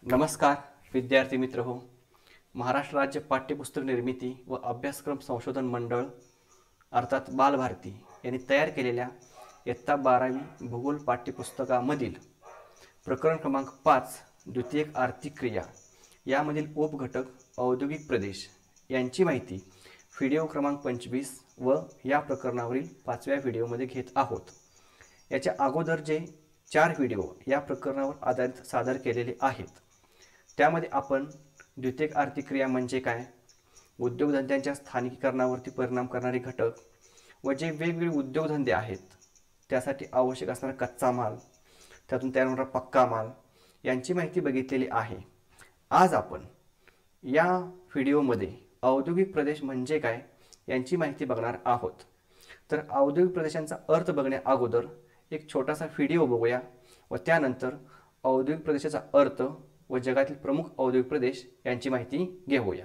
नमस्कार विद्यार्थी मित्र हो. महाराष्ट्र राज्य पाठ्यपुस्तक निर्मिती व अभ्यासक्रम संशोधन मंडळ अर्थात बालभारती यांनी तयार केलेल्या इयत्ता 12वी भूगोल पाठ्यपुस्तकामधील प्रकरण क्रमांक 5 द्वितीयक आर्थिक क्रिया यामधील उपघटक औद्योगिक प्रदेश यांची माहिती व्हिडिओ क्रमांक 25 व या प्रकरणावरील 5व्या व्हिडिओमध्ये घेत आहोत. याच्या अगोदर जे 4 व्हिडिओ या प्रकरणावर आधारित सादर केलेले आहेत त्यामध्ये आपण द्वितीयक आर्थिक क्रिया म्हणजे काय, उद्योगधंद्यांच्या स्थानिकीकरणावरती परिणाम करणारे घटक व जे वेगवेगळे उद्योगधंदे आहेत त्यासाठी आवश्यक असणारा कच्चा माल, त्यातून तयार होणारा पक्का माल यांची माहिती बघितलेली आहे. आज आपण या व्हिडिओमध्ये औद्योगिक प्रदेश म्हणजे काय यांची माहिती बघणार आहोत. तर औद्योगिक प्रदेशांचा अर्थ बघण्या अगोदर एक छोटासा व्हिडिओ बघूया व त्यानंतर औद्योगिक प्रदेशाचा अर्थ व जगातील प्रमुख औद्योगिक प्रदेश यांची माहिती घेऊया.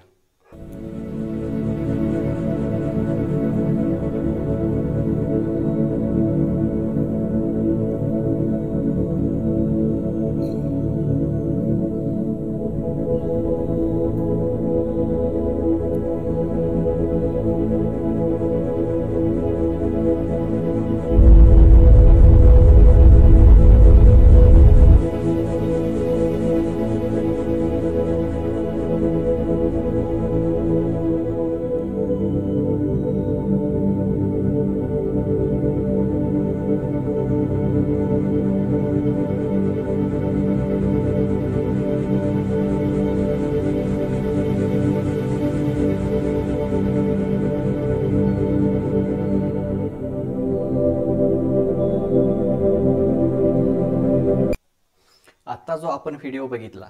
आत्ता जो आपण व्हिडिओ बघितला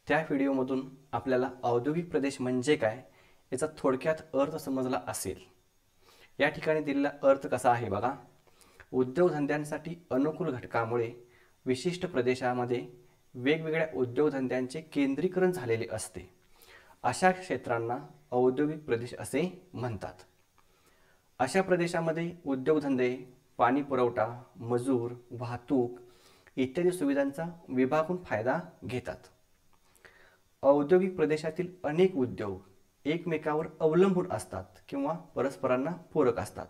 त्या व्हिडिओमधून आपल्याला औद्योगिक प्रदेश म्हणजे काय याचा थोडक्यात अर्थ समजला असेल. या ठिकाणी दिलेला अर्थ कसा आहे बघा. उद्योगधंद्यांसाठी अनुकूल घटकामुळे विशिष्ट प्रदेशामध्ये वेगवेगळ्या उद्योगधंद्यांचे केंद्रीकरण झालेले असते. अशा क्षेत्रांना औद्योगिक प्रदेश असे म्हणतात. अशा प्रदेशामध्ये उद्योगधंदे, पाणी पुरवठा, मजूर, वाहतूक इत्यादी सुविधांचा विभागून फायदा घेतात. औद्योगिक प्रदेशातील अनेक उद्योग एकमेकावर अवलंबून असतात किंवा परस्परांना पूरक असतात.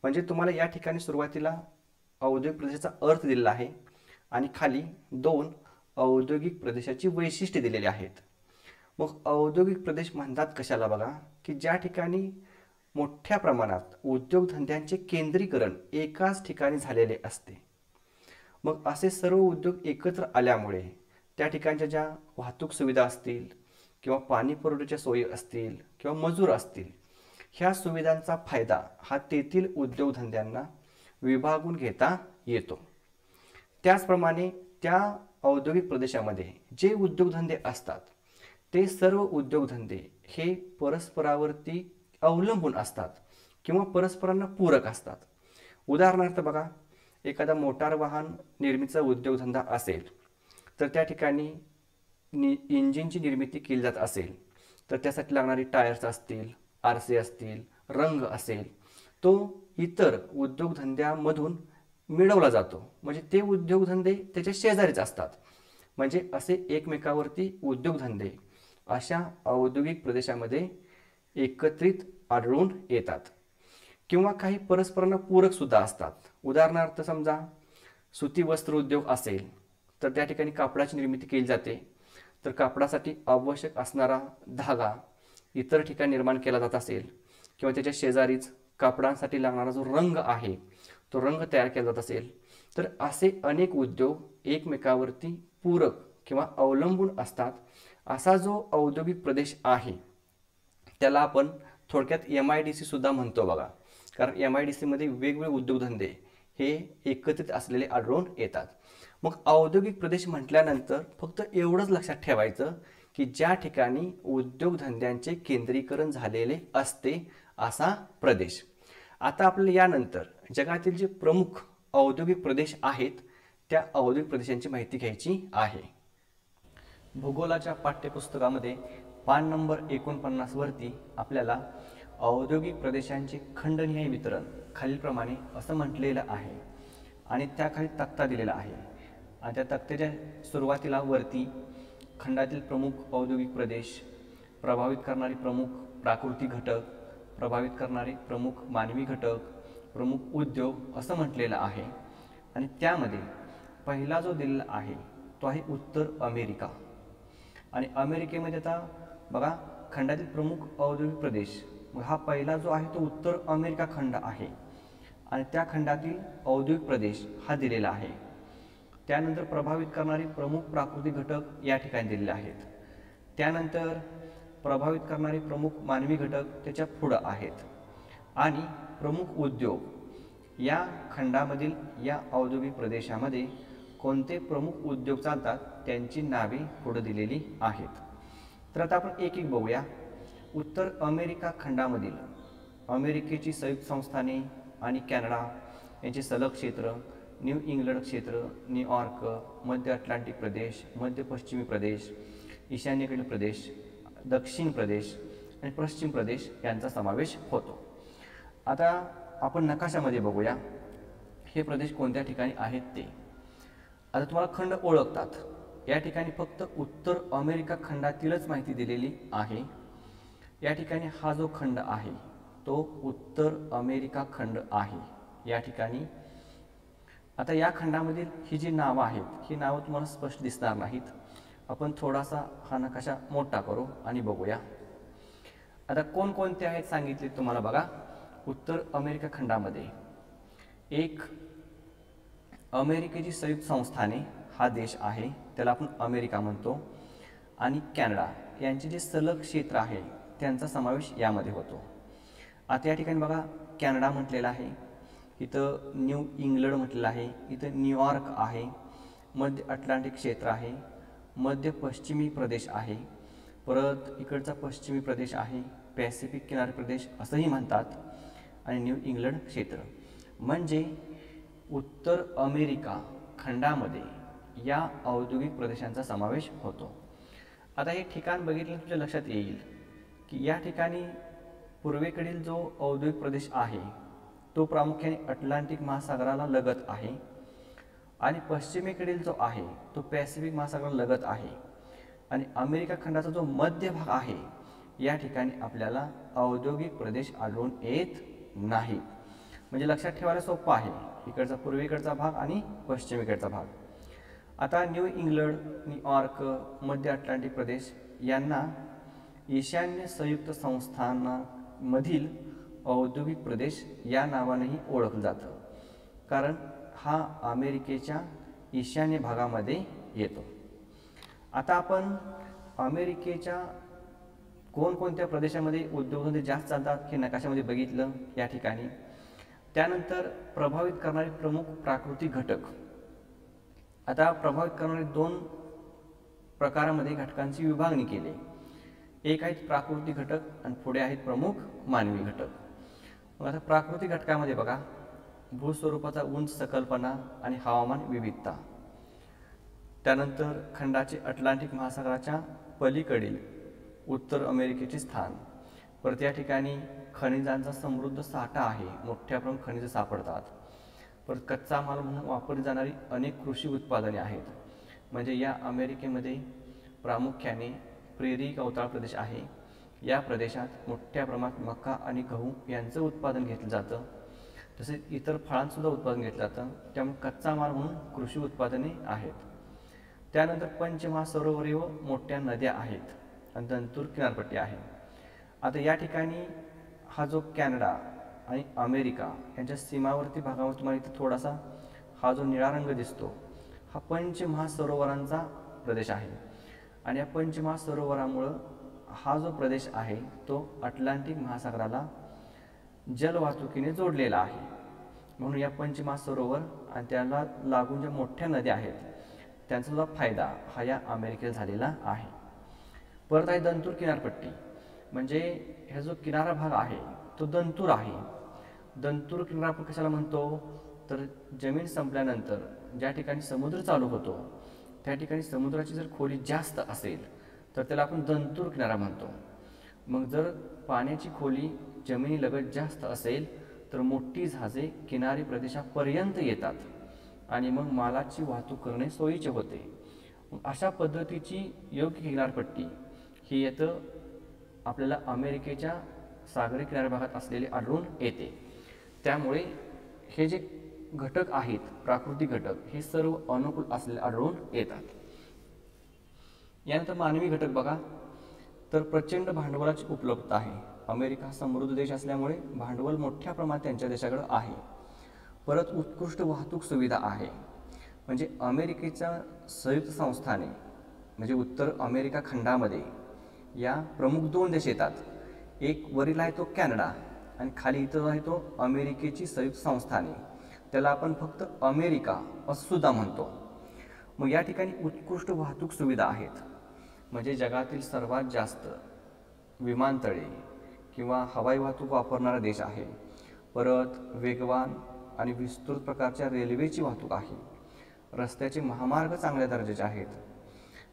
म्हणजे तुम्हाला या ठिकाणी सुरुवातीला औद्योगिक प्रदेशाचा अर्थ दिलेला आहे आणि खाली 2 औद्योगिक प्रदेशाची वैशिष्ट्ये दिलेली आहेत. मग औद्योगिक प्रदेश म्हणतात कशाला बघा की ज्या ठिकाणी मोठ्या प्रमाणात उद्योगधंद्यांचे केंद्रीकरण एकाच ठिकाणी झालेले असते. मग असे सर्व उद्योग एकत्र आल्यामुळे त्या ठिकाणच्या ज्या वाहतूक सुविधा असतील किंवा पाणी पुरवठ्याच्या सोयी असतील किंवा मजूर असतील ह्या सुविधांचा फायदा हा तेथील उद्योगधंद्यांना विभागून घेता येतो. त्याचप्रमाणे त्या औद्योगिक प्रदेशामध्ये जे उद्योगधंदे असतात ते सर्व उद्योगधंदे हे परस्परावरती अवलंबून असतात किंवा परस्परांना पूरक असतात. उदाहरणार्थ बघा, एखादा मोटार वाहन निर्मितीचा उद्योगधंदा असेल तर त्या ठिकाणी इंजिनची निर्मिती केली जात असेल तर त्यासाठी लागणारी टायर्स असतील, आरसे असतील, रंग असेल तो इतर उद्योगधंद्यामधून मिळवला जातो. म्हणजे ते उद्योगधंदे त्याच्या शेजारीच असतात. म्हणजे असे एकमेकावरती उद्योगधंदे अशा औद्योगिक प्रदेशामध्ये एकत्रित आढळून येतात. किंवा काही परस्परांना पूरक सुद्धा असतात. उदाहरणार्थ समजा सुती वस्त्र उद्योग असेल तर त्या ठिकाणी कापडाची निर्मिती केली जाते. तर कापडासाठी आवश्यक असणारा धागा इतर ठिकाणी निर्माण केला जात असेल किंवा त्याच्या शेजारीच कापडांसाठी लागणारा जो रंग आहे तो रंग तयार केला जात असेल तर असे अनेक उद्योग एकमेकावरती पूरक किंवा अवलंबून असतात. असा जो औद्योगिक प्रदेश आहे त्याला आपण थोडक्यात MIDC सुद्धा म्हणतो बघा. कारण MIDC मध्ये वेगवेगळे उद्योगधंदे हे एकत्रित असलेले आढळून येतात. मग औद्योगिक प्रदेश म्हटल्यानंतर फक्त एवढंच लक्षात ठेवायचं की ज्या ठिकाणी उद्योगधंद्यांचे केंद्रीकरण झालेले असते असा प्रदेश. आता आपल्याला यानंतर जगातील जे प्रमुख औद्योगिक प्रदेश आहेत त्या औद्योगिक प्रदेशांची माहिती घ्यायची आहे. भूगोलाच्या पाठ्यपुस्तकामध्ये पान नंबर 49 वरती आपल्याला औद्योगिक प्रदेशांचे खंडनिहाय वितरण खालीलप्रमाणे असं म्हटलेलं आहे आणि त्याखाली तक्ता दिलेला आहे. आणि त्या तक्त्याच्या सुरुवातीला वरती खंडातील प्रमुख औद्योगिक प्रदेश, प्रभावित करणारे प्रमुख प्राकृतिक घटक, प्रभावित करणारे प्रमुख मानवी घटक, प्रमुख उद्योग असं म्हटलेलं आहे. आणि त्यामध्ये पहिला जो दिलेला आहे तो आहे उत्तर अमेरिका. आणि अमेरिकेमध्ये आता बघा खंडातील प्रमुख औद्योगिक प्रदेश, मग हा पहिला जो आहे तो उत्तर अमेरिका खंड आहे आणि त्या खंडातील औद्योगिक प्रदेश हा दिलेला आहे. त्यानंतर प्रभावित करणारे प्रमुख प्राकृतिक घटक या ठिकाणी दिलेले आहेत. त्यानंतर प्रभावित करणारे प्रमुख मानवी घटक त्याच्या पुढं आहेत. आणि प्रमुख उद्योग या खंडामधील या औद्योगिक प्रदेशामध्ये कोणते प्रमुख उद्योग चालतात त्यांची नावे पुढे दिलेली आहेत. तर आता आपण एक एक बघूया. उत्तर अमेरिका खंडामधील अमेरिकेची संयुक्त संस्थाने आणि कॅनडा यांचे सलग क्षेत्र, न्यू इंग्लंड क्षेत्र, न्यूयॉर्क, मध्य अटलांटिक प्रदेश, मध्य पश्चिमी प्रदेश, ईशान्येकडील प्रदेश, दक्षिण प्रदेश आणि पश्चिम प्रदेश यांचा समावेश होतो. आता आपण नकाशामध्ये बघूया हे प्रदेश कोणत्या ठिकाणी आहेत ते. आता तुम्हाला खंड ओळखतात. या ठिकाणी फक्त उत्तर अमेरिका खंडातीलच माहिती दिलेली आहे. या ठिकाणी हा जो खंड आहे तो उत्तर अमेरिका खंड आहे या ठिकाणी. आता या खंडामधील ही जी नावं आहेत ही नावं तुम्हाला स्पष्ट दिसणार नाहीत. आपण थोडासा हा नकाशा मोठा करू आणि बघूया. आता कोणकोणते आहेत सांगितले तुम्हाला बघा. उत्तर अमेरिका खंडामध्ये एक अमेरिकेची संयुक्त संस्थाने हा देश आहे, त्याला आपण अमेरिका म्हणतो. आणि कॅनडा यांचे जे सलग क्षेत्र आहे त्यांचा समावेश यामध्ये होतो. आता या ठिकाणी बघा कॅनडा म्हटलेला आहे, इथं न्यू इंग्लंड म्हटलेलं आहे, इथं न्यूयॉर्क आहे, मध्य अटलांटिक क्षेत्र आहे, मध्य पश्चिमी प्रदेश आहे, परत इकडचा पश्चिमी प्रदेश आहे, पॅसिफिक किनारी प्रदेश असंही म्हणतात, आणि न्यू इंग्लंड क्षेत्र. म्हणजे उत्तर अमेरिका खंडामध्ये या औद्योगिक प्रदेशांचा समावेश होतो. आता हे ठिकाण बघितलं तुमच्या लक्षात येईल की या ठिकाणी पूर्वेकडील जो औद्योगिक प्रदेश आहे तो प्रामुख्याने अटलांटिक महासागराला लगत आहे आणि पश्चिमेकडील जो आहे तो पॅसिफिक महासागराला लगत आहे. आणि अमेरिका खंडाचा जो मध्य भाग आहे या ठिकाणी आपल्याला औद्योगिक प्रदेश आढळून येत नाही. म्हणजे लक्षात ठेवायला सोपं आहे, इकडचा पूर्वेकडचा भाग आणि पश्चिमेकडचा भाग. आता न्यू इंग्लंड, न्यूयॉर्क, मध्य अटलांटिक प्रदेश यांना ईशान्य संयुक्त संस्थानामधील औद्योगिक प्रदेश या नावानेही ओळखलं जातं, कारण हा अमेरिकेच्या ईशान्य भागामध्ये येतो. आता आपण अमेरिकेच्या कोणकोणत्या प्रदेशामध्ये उद्योगधंदे जास्त चालतात हे नकाशामध्ये बघितलं या ठिकाणी. त्यानंतर प्रभावित करणारे प्रमुख प्राकृतिक घटक. आता प्रभावित करणारे दोन प्रकारामध्ये घटकांची विभागणी केली. एक आहेत प्राकृतिक घटक आणि पुढे आहेत प्रमुख मानवी घटक. मग आता प्राकृतिक घटकामध्ये बघा भूस्वरूपाचा उंच सकलपणा आणि हवामान विविधता. त्यानंतर खंडाचे अटलांटिक महासागराच्या पलीकडील उत्तर अमेरिकेचे स्थान. परत या ठिकाणी खनिजांचा समृद्ध साठा आहे, मोठ्या प्रमाणात खनिजे सापडतात. परत कच्चा माल म्हणून वापरली जाणारी अनेक कृषी उत्पादने आहेत. म्हणजे या अमेरिकेमध्ये प्रामुख्याने प्रेरी गवताळ प्रदेश आहे. या प्रदेशात मोठ्या प्रमाणात मका आणि गहू यांचं उत्पादन घेतलं जातं. तसेच इतर फळांसुद्धा उत्पादन घेतलं जातं, त्यामुळे कच्चा माल म्हणून कृषी उत्पादने आहेत. त्यानंतर पंचमहासरोवरे व मोठ्या नद्या आहेत आणि तंतुर किनारपट्टी आहे. आता या ठिकाणी हा जो कॅनडा आणि अमेरिका यांच्या सीमावर्ती भागावर तुम्हाला इथे थोडासा हा जो निळा रंग दिसतो हा पंचमहासरोवरांचा प्रदेश आहे. आणि या पंचमहासरोवरामुळं हा जो प्रदेश आहे तो अटलांटिक महासागराला जलवाहतुकीने जोडलेला आहे. म्हणून या पंचमहासरोवर आणि त्याला लागून ज्या मोठ्या नद्या आहेत त्यांचा सुद्धा फायदा हा या अमेरिकेला झालेला आहे. परत आहे दंतूर किनारपट्टी. म्हणजे हा जो किनारा भाग आहे तो दंतूर आहे. दंतूर किनारा आपण कशाला म्हणतो तर जमीन संपल्यानंतर ज्या ठिकाणी समुद्र चालू होतो त्या ठिकाणी समुद्राची जर खोली जास्त असेल तर त्याला आपण दंतूर किनारा म्हणतो. मग जर पाण्याची खोली जमिनीलगत जास्त असेल तर मोठी जहाजे किनारी प्रदेशापर्यंत येतात आणि मग मालाची वाहतूक करणे सोयीचे होते. अशा पद्धतीची योग्य किनारपट्टी ही येतं आपल्याला अमेरिकेच्या सागरी किनारी भागात असलेले आढळून येते. त्यामुळे हे जे घटक आहेत, प्राकृतिक घटक, हे सर्व अनुकूल असलेले आढळून येतात. यानंतर मानवी घटक बघा, तर प्रचंड भांडवलाची उपलब्धता आहे. अमेरिका समृद्ध देश असल्यामुळे भांडवल मोठ्या प्रमाणात त्यांच्या देशाकडे आहे. परत उत्कृष्ट वाहतूक सुविधा आहे. म्हणजे अमेरिकेच्या संयुक्त संस्थाने म्हणजे उत्तर अमेरिका खंडामध्ये या प्रमुख 2 देश येतात. एक वरील आहे तो कॅनडा आणि खाली इथं आहे तो अमेरिकेची संयुक्त संस्थाने, त्याला आपण फक्त अमेरिका असं सुद्धा म्हणतो. मग या ठिकाणी उत्कृष्ट वाहतूक सुविधा आहेत. म्हणजे जगातील सर्वात जास्त विमानतळे किंवा हवाई वाहतूक वापरणारा देश आहे. परत वेगवान आणि विस्तृत प्रकारच्या रेल्वेची वाहतूक आहे. रस्त्याचे महामार्ग चांगल्या दर्जाचे आहेत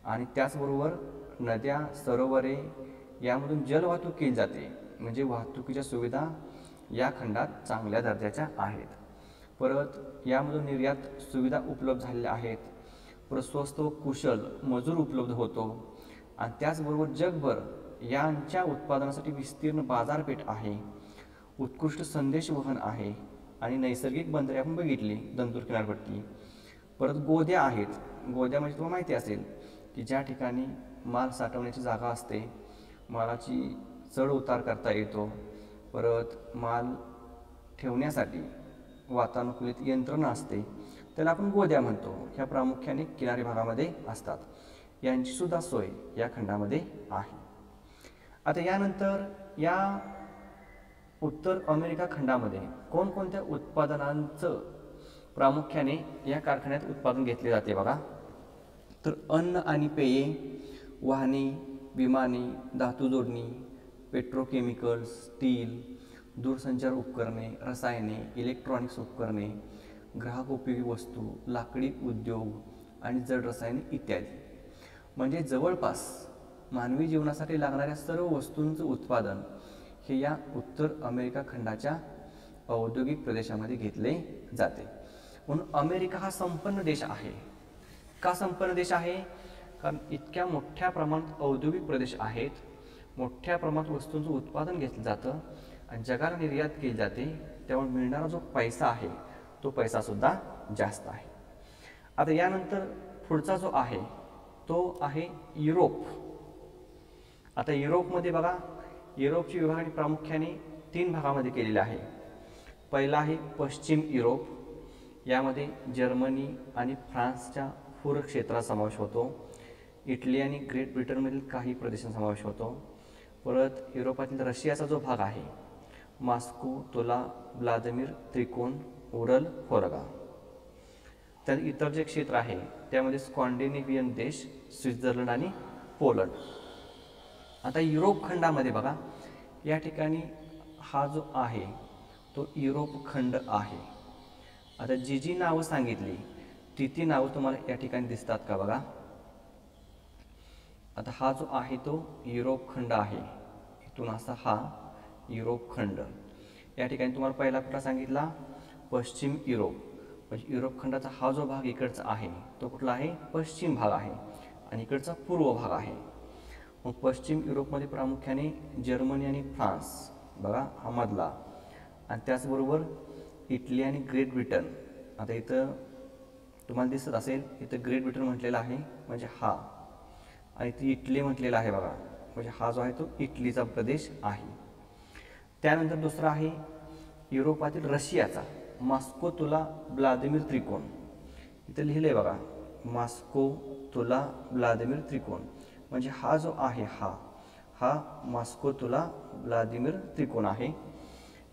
आणि त्याचबरोबर नद्या, सरोवरे यामधून जलवाहतूक केली जाते. म्हणजे वाहतुकीच्या सुविधा या खंडात चांगल्या दर्जाच्या आहेत. परत यामधून निर्यात सुविधा उपलब्ध झालेल्या आहेत. परत स्वस्त व कुशल मजूर उपलब्ध होतो आणि त्याचबरोबर जगभर यांच्या उत्पादनासाठी विस्तीर्ण बाजारपेठ आहे. उत्कृष्ट संदेश वहन आहे आणि नैसर्गिक बंदरे आपण बघितली, दंतूर किनारपट्टी. परत गोद्या आहेत. गोद्या म्हणजे तुम्हाला माहिती असेल की ज्या ठिकाणी माल साठवण्याची जागा असते, मालाची चढ उतार करता येतो. परत माल ठेवण्यासाठी वातानुकूलित यंत्रणा असते, त्याला आपण गोद्या म्हणतो. ह्या प्रामुख्याने किनारी भागामध्ये असतात. यांची सुद्धा सोय या खंडामध्ये आहे. आता यानंतर या उत्तर अमेरिका खंडामध्ये कोणकोणत्या उत्पादनांचं प्रामुख्याने या कारखान्यात उत्पादन घेतले जाते बघा. तर अन्न आणि पेये, वाहने, विमाने, धातू जोडणी, पेट्रोकेमिकल्स, स्टील, दूरसंचार उपकरणे, रसायने, इलेक्ट्रॉनिक्स उपकरणे, ग्राहक उपयोगी वस्तू, लाकडी उद्योग आणि जड रसायने इत्यादी. म्हणजे जवळपास मानवी जीवनासाठी लागणाऱ्या सर्व वस्तूंचं उत्पादन हे या उत्तर अमेरिका खंडाच्या औद्योगिक प्रदेशामध्ये घेतले जाते. म्हणून अमेरिका हा संपन्न देश आहे. का संपन्न देश आहे? कारण इतक्या मोठ्या प्रमाणात औद्योगिक प्रदेश आहेत, मोठ्या प्रमाणात वस्तूंचं उत्पादन घेतलं जातं आणि जगाला निर्यात केली जाते. त्यामुळे मिळणारा जो पैसा आहे तो पैसासुद्धा जास्त आहे. आता यानंतर पुढचा जो आहे तो आहे युरोप. आता युरोपमध्ये बघा, युरोपची विभागणी प्रामुख्याने 3 भागामध्ये केलेली आहे. पहिला आहे पश्चिम युरोप. यामध्ये जर्मनी आणि फ्रान्सच्या पूर्व क्षेत्राचा समावेश होतो. इटली आणि ग्रेट ब्रिटनमधील काही प्रदेशांचा समावेश होतो. परत युरोपातील रशियाचा जो भाग आहे, मॉस्को, तुला, व्लादिमीर त्रिकोण, उरल, व्होल्गा. तर इतर जे क्षेत्र आहे त्यामध्ये स्कॉन्डिनेव्हियन देश, स्वित्झर्लंड आणि पोलंड. आता युरोप खंडामध्ये बघा, या ठिकाणी हा जो आहे तो युरोप खंड आहे. आता जी नावं सांगितली ती नावं तुम्हाला या ठिकाणी दिसतात का बघा. आता हा जो आहे तो युरोप खंड आहे. इथून असा हा युरोप खंड. या ठिकाणी तुम्हाला पहिला कुठला सांगितला? पश्चिम युरोप. म्हणजे युरोप खंडाचा हा जो भाग इकडचा आहे तो कुठला आहे? पश्चिम भाग आहे आणि इकडचा पूर्व भाग आहे. मग पश्चिम युरोपमध्ये प्रामुख्याने जर्मनी आणि फ्रान्स बघा हा मधला, आणि त्याचबरोबर इटली आणि ग्रेट ब्रिटन. आता इथं तुम्हाला दिसत असेल, इथं ग्रेट ब्रिटन म्हटलेलं आहे म्हणजे हा, आणि ती इटली म्हटलेला आहे बघा, म्हणजे हा जो आहे तो इटलीचा प्रदेश आहे. त्यानंतर दुसरा आहे युरोपातील रशियाचा मॉस्को, तुला, व्लादिमीर त्रिकोण. इथं लिहिलंय बघा, मॉस्को, तुला, व्लादिमीर त्रिकोण. म्हणजे हा जो आहे हा मॉस्को, तुला, व्लादिमीर त्रिकोण आहे.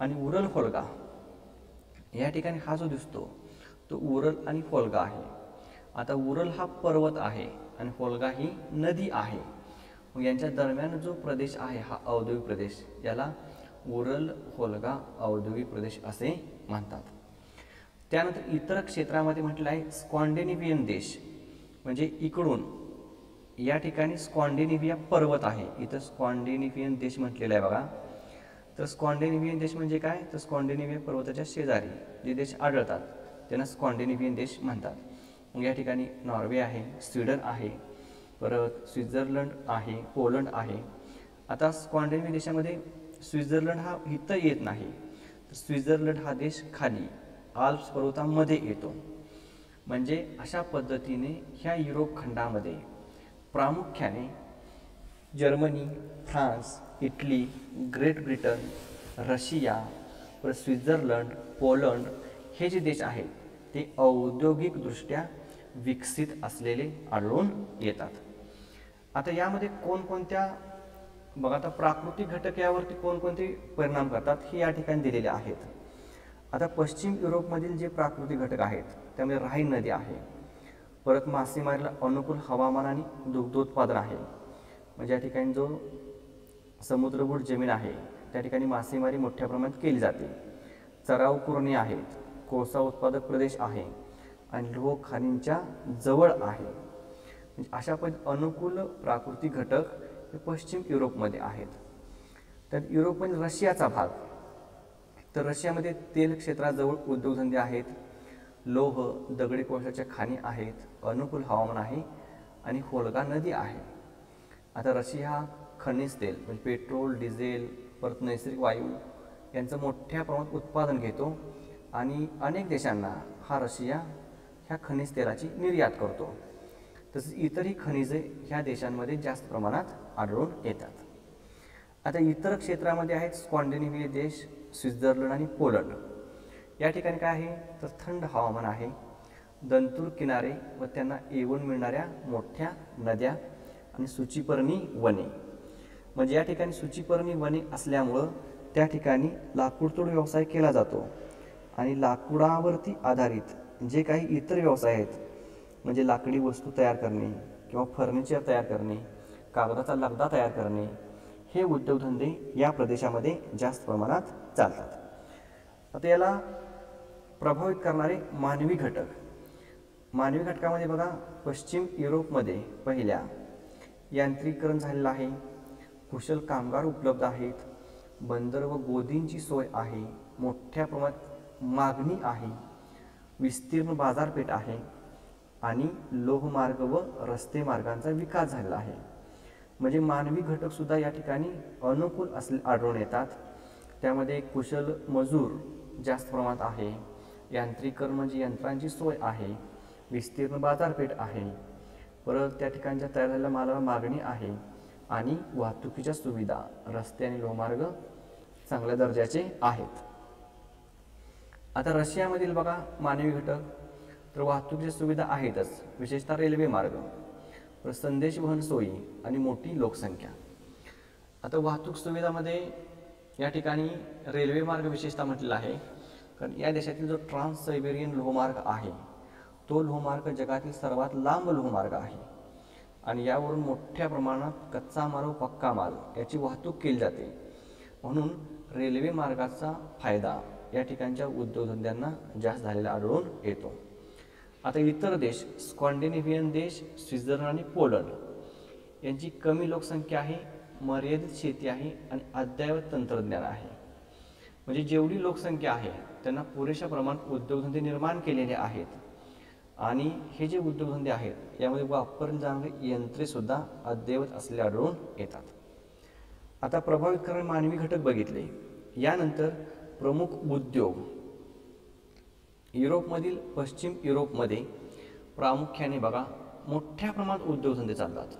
आणि उरल, व्होल्गा या ठिकाणी हा जो दिसतो तो उरल आणि व्होल्गा आहे. आता उरल हा पर्वत आहे आणि व्होल्गा ही नदी आहे. मग यांच्या दरम्यान जो प्रदेश आहे हा औद्योगिक प्रदेश, याला उरल व्होल्गा औद्योगिक प्रदेश असे म्हणतात. त्यानंतर इतर क्षेत्रामध्ये म्हटलं आहे स्कॉन्डिनेव्हियन देश. म्हणजे इकडून या ठिकाणी स्कॉन्डिनेव्हिया पर्वत आहे, इथं स्कॉन्डिनेव्हियन देश म्हटलेला आहे बघा. तर स्कॉन्डिनेव्हियन देश म्हणजे काय? तर स्कॉन्डिनेव्हिया पर्वताच्या शेजारी जे देश आढळतात त्यांना स्कॉन्डिनेव्हियन देश म्हणतात. या ठिकाणी नॉर्वे आहे, स्वीडन आहे, परत स्वित्झर्लंड आहे, पोलंड आहे. आता स्कॉन्डिनेव्हियन देशामध्ये स्वित्झर्लंड हा इथं येत नाही, तर स्वित्झर्लंड हा देश खाली आल्प्स पर्वतामध्ये येतो. म्हणजे अशा पद्धतीने ह्या युरोप खंडामध्ये प्रामुख्याने Germany, France, Italy, great Britain, Russia, परत स्वित्झर्लंड, पोलंड हे जे देश आहेत ते औद्योगिकदृष्ट्या विकसित असलेले आढळून येतात. आता यामध्ये कोणकोणत्या बघा, आता प्राकृतिक घटक यावरती कोणकोणते परिणाम करतात हे या ठिकाणी दिलेले आहेत. आता पश्चिम युरोपमधील जे प्राकृतिक घटक आहेत त्यामध्ये राईन नदी आहे, परत मासेमारीला अनुकूल हवामान आणि दुग्धोत्पादन आहे. म्हणजे या ठिकाणी जो समुद्रगुढ जमीन आहे त्या ठिकाणी मासेमारी मोठ्या प्रमाणात केली जाते. चराऊ कुरणे आहेत, कोळसा उत्पादक प्रदेश आहे आणि लोह खाणींच्या जवळ आहे. म्हणजे अशा अनुकूल प्राकृतिक घटक हे पश्चिम युरोपमध्ये आहेत. तर युरोपमध्ये रशियाचा भाग, तर रशियामध्ये तेल क्षेत्राजवळ उद्योगधंदे आहेत, लोह दगडी कोळशाच्या खाणी आहेत, अनुकूल हवामान आहे आणि होल्गा नदी आहे. आता रशिया हा खनिज तेल म्हणजे पेट्रोल, डिझेल, परत नैसर्गिक वायू यांचं मोठ्या प्रमाणात उत्पादन घेतो आणि अनेक देशांना हा रशिया ह्या खनिज तेलाची निर्यात करतो. तसेच इतरही खनिजे ह्या देशांमध्ये जास्त प्रमाणात आढळून येतात. आता इतर क्षेत्रामध्ये आहेत स्कॉन्डिनेव्हियन देश, स्वित्झर्लंड आणि पोलंड. या ठिकाणी काय आहे तर थंड हवामान आहे, दंतूर किनारे व त्यांना येऊन मिळणाऱ्या मोठ्या नद्या आणि सूचीपर्णी वने. म्हणजे या ठिकाणी सूचीपर्णी वने असल्यामुळं त्या ठिकाणी लाकूडतोड व्यवसाय केला जातो आणि लाकूडावरती आधारित जे काही इतर व्यवसाय आहेत म्हणजे लाकडी वस्तू तयार करणे किंवा फर्निचर तयार करणे, कागदाचा लगदा तयार करणे हे उद्योगधंदे या प्रदेशामध्ये जास्त प्रमाणात चालतात. आता याला प्रभावित करणारे मानवी घटक, मानवी घटकामध्ये बघा पश्चिम युरोपमध्ये पहिल्या यांत्रिकीकरण झालेलं आहे, कुशल कामगार उपलब्ध आहेत, बंदर व गोदींची सोय आहे, मोठ्या प्रमाणात मागणी आहे, विस्तीर्ण बाजारपेठ आहे आणि लोहमार्ग व रस्ते मार्गांचा विकास झालेला आहे. म्हणजे मानवी घटक सुद्धा या ठिकाणी अनुकूल असले आढळून येतात. त्यामध्ये कुशल मजूर जास्त प्रमाणात आहे, यांत्रिकीकरण म्हणजे यंत्रांची सोय आहे, विस्तीर्ण बाजारपेठ आहे, परत त्या ठिकाणच्या तयार झालेल्या मालाला मागणी आहे आणि वाहतुकीच्या सुविधा, रस्ते आणि लोहमार्ग चांगल्या दर्जाचे आहेत. आता रशियामधील बघा मानवी घटक, तर वाहतुकीच्या सुविधा आहेतच, विशेषतः रेल्वे मार्ग, परत संदेश वहन सोयी आणि मोठी लोकसंख्या. आता वाहतूक सुविधामध्ये या ठिकाणी रेल्वे मार्ग विशेषतः म्हटलेला आहे, कारण या देशातील जो ट्रान्स सायबेरियन लोहमार्ग आहे तो लोहमार्ग जगातील सर्वात लांब लोहमार्ग आहे आणि यावरून मोठ्या प्रमाणात कच्चा माल व पक्का माल याची वाहतूक केली जाते. म्हणून रेल्वे मार्गाचा फायदा या ठिकाणच्या उद्योगधंद्यांना जास्त झालेला आढळून येतो. आता इतर देश स्कॉन्डिनेव्हियन देश, स्वित्झर्लंड आणि पोलंड यांची कमी लोकसंख्या आहे, मर्यादित शेती आहे आणि अद्ययावत तंत्रज्ञान आहे. म्हणजे जेवढी लोकसंख्या आहे त्यांना पुरेशा प्रमाणात उद्योगधंदे निर्माण केलेले आहेत आणि हे जे उद्योगधंदे आहेत यामध्ये वापरली जाणारी यंत्रे सुद्धा अद्ययावत असलेले आढळून येतात. आता प्रभावित करणारे मानवी घटक बघितले. यानंतर प्रमुख उद्योग. युरोपमधील पश्चिम युरोपमध्ये प्रामुख्याने बघा मोठ्या प्रमाणात उद्योगधंदे चालतात.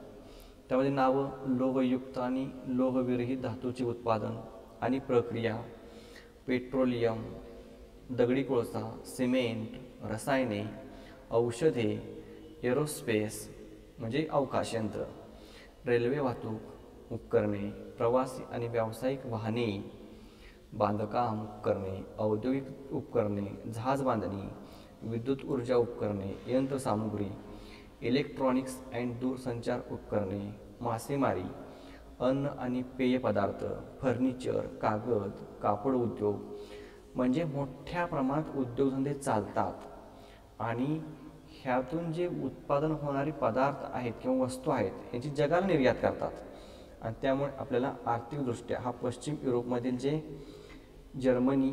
त्यामध्ये नावं लोहयुक्त आणि लोहविरहित धातूचे उत्पादन आणि प्रक्रिया, पेट्रोलियम, दगडी कोळसा, सिमेंट, रसायने, औषधे, एरोस्पेस म्हणजे अवकाश यंत्र, रेल्वे वाहतूक उपकरणे, प्रवासी आणि व्यावसायिक वाहने, बांधकाम उपकरणे, औद्योगिक उपकरणे, जहाज बांधणी, विद्युत ऊर्जा उपकरणे, यंत्रसामुग्री, इलेक्ट्रॉनिक्स अँड दूरसंचार उपकरणे, मासेमारी, अन्न आणि पेय पदार्थ, फर्निचर, कागद, कापड उद्योग म्हणजे मोठ्या प्रमाणात उद्योगधंदे चालतात आणि ह्यातून जे उत्पादन होणारे पदार्थ आहेत किंवा वस्तू आहेत यांची जगाला निर्यात करतात आणि त्यामुळे आपल्याला आर्थिकदृष्ट्या हा पश्चिम युरोपमधील जे जर्मनी,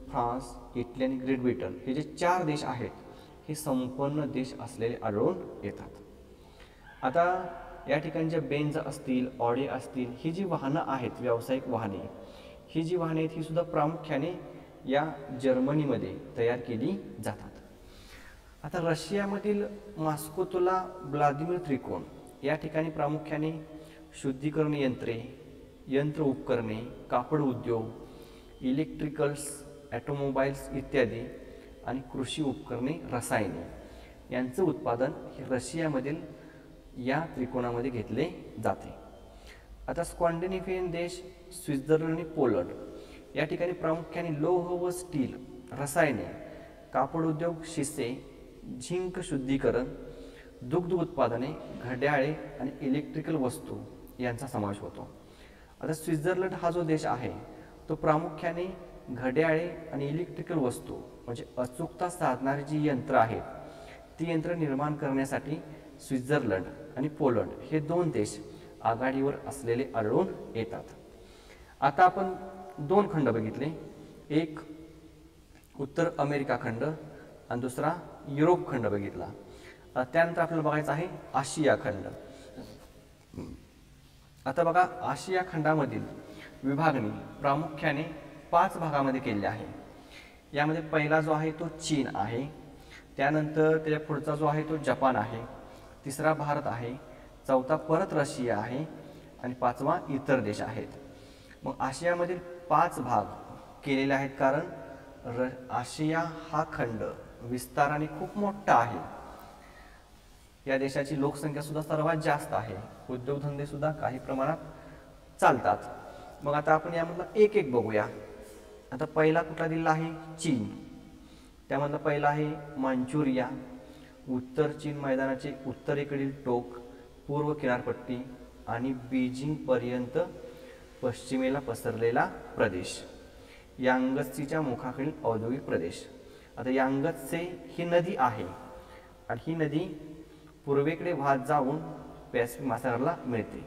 फ्रान्स, इटली आणि ग्रेट ब्रिटन हे जे 4 देश आहेत हे संपन्न देश असलेले आढळून येतात. आता या ठिकाणी जे बेंझ असतील, ऑडी असतील, ही जी वाहनं आहेत, व्यावसायिक वाहने, ही जी वाहने आहेत ही सुद्धा प्रामुख्याने या जर्मनीमध्ये तयार केली जातात. आता रशियामधील मॉस्कोतला व्लादिमीर त्रिकोण या ठिकाणी प्रामुख्याने शुद्धीकरण यंत्रे, यंत्र उपकरणे, कापड उद्योग, इलेक्ट्रिकल्स, ॲटोमोबाईल्स इत्यादी आणि कृषी उपकरणे, रसायने यांचं उत्पादन हे रशियामधील या त्रिकोणामध्ये घेतले जाते. आता स्कॅन्डिनेव्हियन देश, स्वित्झर्लंड आणि पोलंड या ठिकाणी प्रामुख्याने लोह व स्टील, रसायने, कापड उद्योग, शिसे, झिंक शुद्धीकरण, दुग्ध उत्पादने, घड्याळे आणि इलेक्ट्रिकल वस्तू यांचा समावेश होतो. आता स्वित्झर्लंड हा जो देश आहे तो प्रामुख्याने घड्याळे आणि इलेक्ट्रिकल वस्तू म्हणजे अचूकता साधणारी जी यंत्र आहेत ती यंत्र निर्माण करण्यासाठी स्वित्झर्लंड आणि पोलंड हे दोन देश आघाडीवर असलेले आढळून येतात. आता आपण दोन खंड बघितले, एक उत्तर अमेरिका खंड आणि दुसरा युरोप खंड बघितला. त्यानंतर आपल्याला बघायचं आहे आशिया खंड. आता बघा, आशिया खंडामधील विभागणी प्रामुख्याने 5 भागामध्ये केली आहे. यामध्ये पहिला जो आहे तो चीन आहे, त्यानंतर त्याच्या पुढचा जो आहे तो जपान आहे, तिसरा भारत आहे, चौथा परत रशिया आहे आणि पाचवा इतर देश आहेत. मग आशियामधील 5 भाग केलेले आहेत कारण आशिया हा खंड विस्ताराने खूप मोठा आहे. या देशाची लोकसंख्या सुद्धा सर्वात जास्त आहे, उद्योगधंदे सुद्धा काही प्रमाणात चालतात. मग आता आपण यामधला एक एक बघूया. आता पहिला कुठला दिला आहे चीन, त्यामधला पहिला आहे मांचुरिया, उत्तर चीन मैदानाचे उत्तरेकडील टोक, पूर्व किनारपट्टी आणि बीजिंगपर्यंत पश्चिमेला पसरलेला प्रदेश, यांगत्सीच्या मुखाकडील औद्योगिक प्रदेश. आता यांगत्से ही नदी आहे आणि ही नदी पूर्वेकडे वाहत जाऊन पॅसिफिक महासागराला मिळते.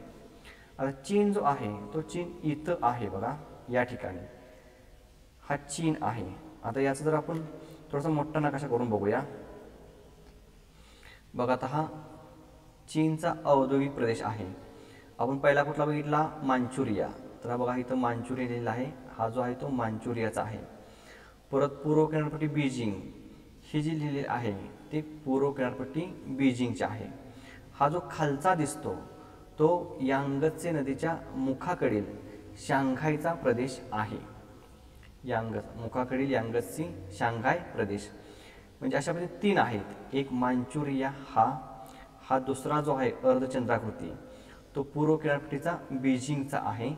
आता चीन जो आहे तो चीन इथं आहे बघा, या ठिकाणी हा चीन आहे. आता याचा जर आपण थोडासा मोठा नकाशा करून बघूया. बघा, आता हा चीनचा औद्योगिक प्रदेश आहे. आपण पहिला कुठला बघितला मांचुरिया, तर बघा इथं मांचुरिया लिहिलेला आहे, हा जो आहे तो मांचुरियाचा आहे. परत पूर्व किनारपट्टी बीजिंग ही जी लिहिलेली आहे ते पूर्व किनारपट्टी बीजिंगची आहे. हा जो खालचा दिसतो तो यांगत्से नदीच्या मुखाकडील शांघायचा प्रदेश आहे. मुखाकडील यांगत्सी शांघाय प्रदेश म्हणजे अशा प्रकारे 3 आहेत. एक मांचुरिया हा दुसरा जो आहे अर्धचंद्राकृती तो पूर्व किनारपट्टीचा बीजिंगचा आहे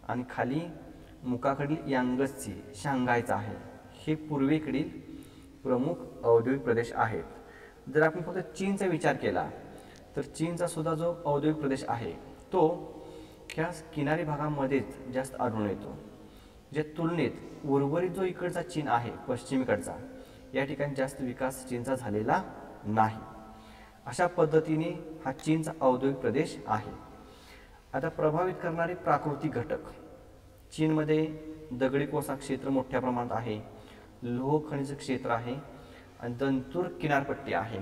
आणि खाली मुखाकडील यांगत्सी शांघायचा आहे. हे पूर्वेकडील प्रमुख औद्योगिक प्रदेश आहेत. जर आपण फक्त चीनचा विचार केला तर चीनचा सुद्धा जो औद्योगिक प्रदेश आहे तो ह्या किनारी भागामध्येच जास्त आढळून येतो. ज्या तुलनेत उर्वरित जो इकडचा चीन आहे पश्चिमेकडचा, या ठिकाणी जास्त विकास चीनचा झालेला नाही. अशा पद्धतीने हा चीनचा औद्योगिक प्रदेश आहे. आता प्रभावित करणारे प्राकृतिक घटक, चीनमध्ये दगडी कोळसा क्षेत्र मोठ्या प्रमाणात आहे, लोह खनिज क्षेत्र आहे आणि दंतूर किनारपट्टी आहे.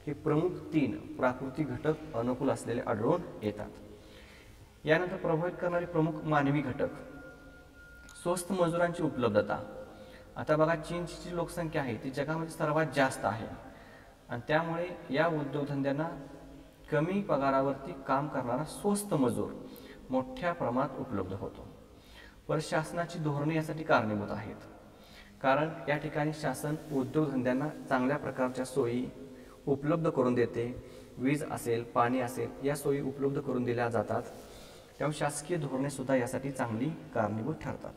हे प्रमुख 3 प्राकृतिक घटक अनुकूल असलेले आढळून येतात. यानंतर प्रभावित करणारे प्रमुख मानवी घटक, स्वस्त मजुरांची उपलब्धता. आता बघा, चीनची जी लोकसंख्या आहे ती जगामध्ये सर्वात जास्त आहे आणि त्यामुळे या उद्योगधंद्यांना कमी पगारावरती काम करणारा स्वस्त मजूर मोठ्या प्रमाणात उपलब्ध होतो. पर शासनाची धोरणे यासाठी कारणीभूत आहेत, कारण या ठिकाणी शासन उद्योगधंद्यांना चांगल्या प्रकारच्या सोयी उपलब्ध करून देते. वीज असेल, पाणी असेल, या सोयी उपलब्ध करून दिल्या जातात. त्यामुळे शासकीय धोरणे सुद्धा यासाठी चांगली कारणीभूत ठरतात.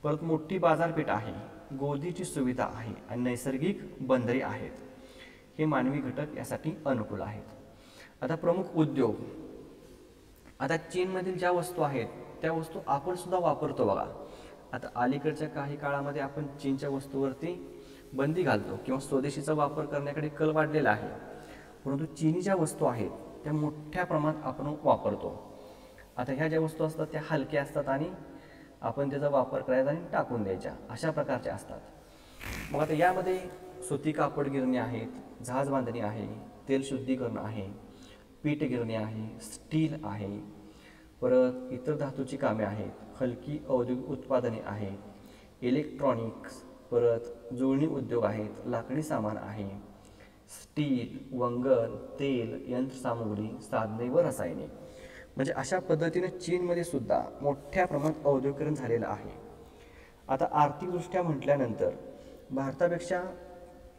परत मोठी बाजारपेठ आहे, गोदीची सुविधा आहे आणि नैसर्गिक बंदरे आहेत. हे मानवी घटक यासाठी अनुकूल आहेत. आता प्रमुख उद्योग, आता चीनमधील ज्या वस्तू आहेत त्या वस्तू आपण सुद्धा वापरतो बघा. आता अलीकडच्या काही काळामध्ये आपण चीनच्या वस्तूवरती बंदी घालतो किंवा स्वदेशीचा वापर करण्याकडे कल वाढलेला आहे, परंतु चीनी ज्या वस्तू आहेत त्या मोठ्या प्रमाणात आपण वापरतो. आता ह्या ज्या वस्तू असतात त्या हलक्या असतात आणि आपण त्याचा वापर करायचा आणि टाकून द्यायच्या, अशा प्रकारच्या असतात. मग आता यामध्ये सुती कापड गिरणी आहेत, जहाज बांधणी आहे, तेल शुद्धीकरण आहे, पीठ गिरणी आहे, स्टील आहे, परत इतर धातूची कामे आहेत, हलकी औद्योगिक उत्पादने आहेत, इलेक्ट्रॉनिक्स, परत जुळणी उद्योग आहेत, लाकडी सामान आहे, स्टील, वंगण, तेल, यंत्रसामुग्री, साधने व रसायने. म्हणजे अशा पद्धतीने चीनमध्ये सुद्धा मोठ्या प्रमाणात औद्योगिकरण झालेलं आहे. आता आर्थिकदृष्ट्या म्हटल्यानंतर भारतापेक्षा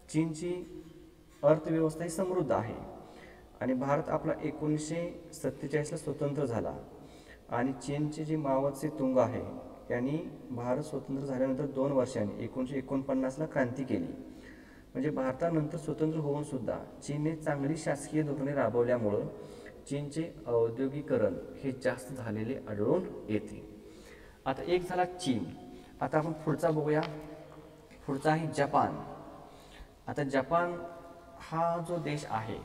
चीनची अर्थव्यवस्था ही समृद्ध आहे आणि भारत आपला 1947ला स्वतंत्र झाला आणि चीनचे जे माओ त्से-तुंग आहे यांनी भारत स्वतंत्र झाल्यानंतर 2 वर्षांनी 1949ला क्रांती केली. म्हणजे भारतानंतर स्वतंत्र होऊन सुद्धा चीनने चांगली शासकीय धोरणे राबवल्यामुळं चीनचे औद्योगिकरण हे जास्त झालेले आढळून येते. आता एक झाला चीन. आता आपण पुढचा बघूया. पुढचा आहे जपान. आता जपान हा जो देश आहे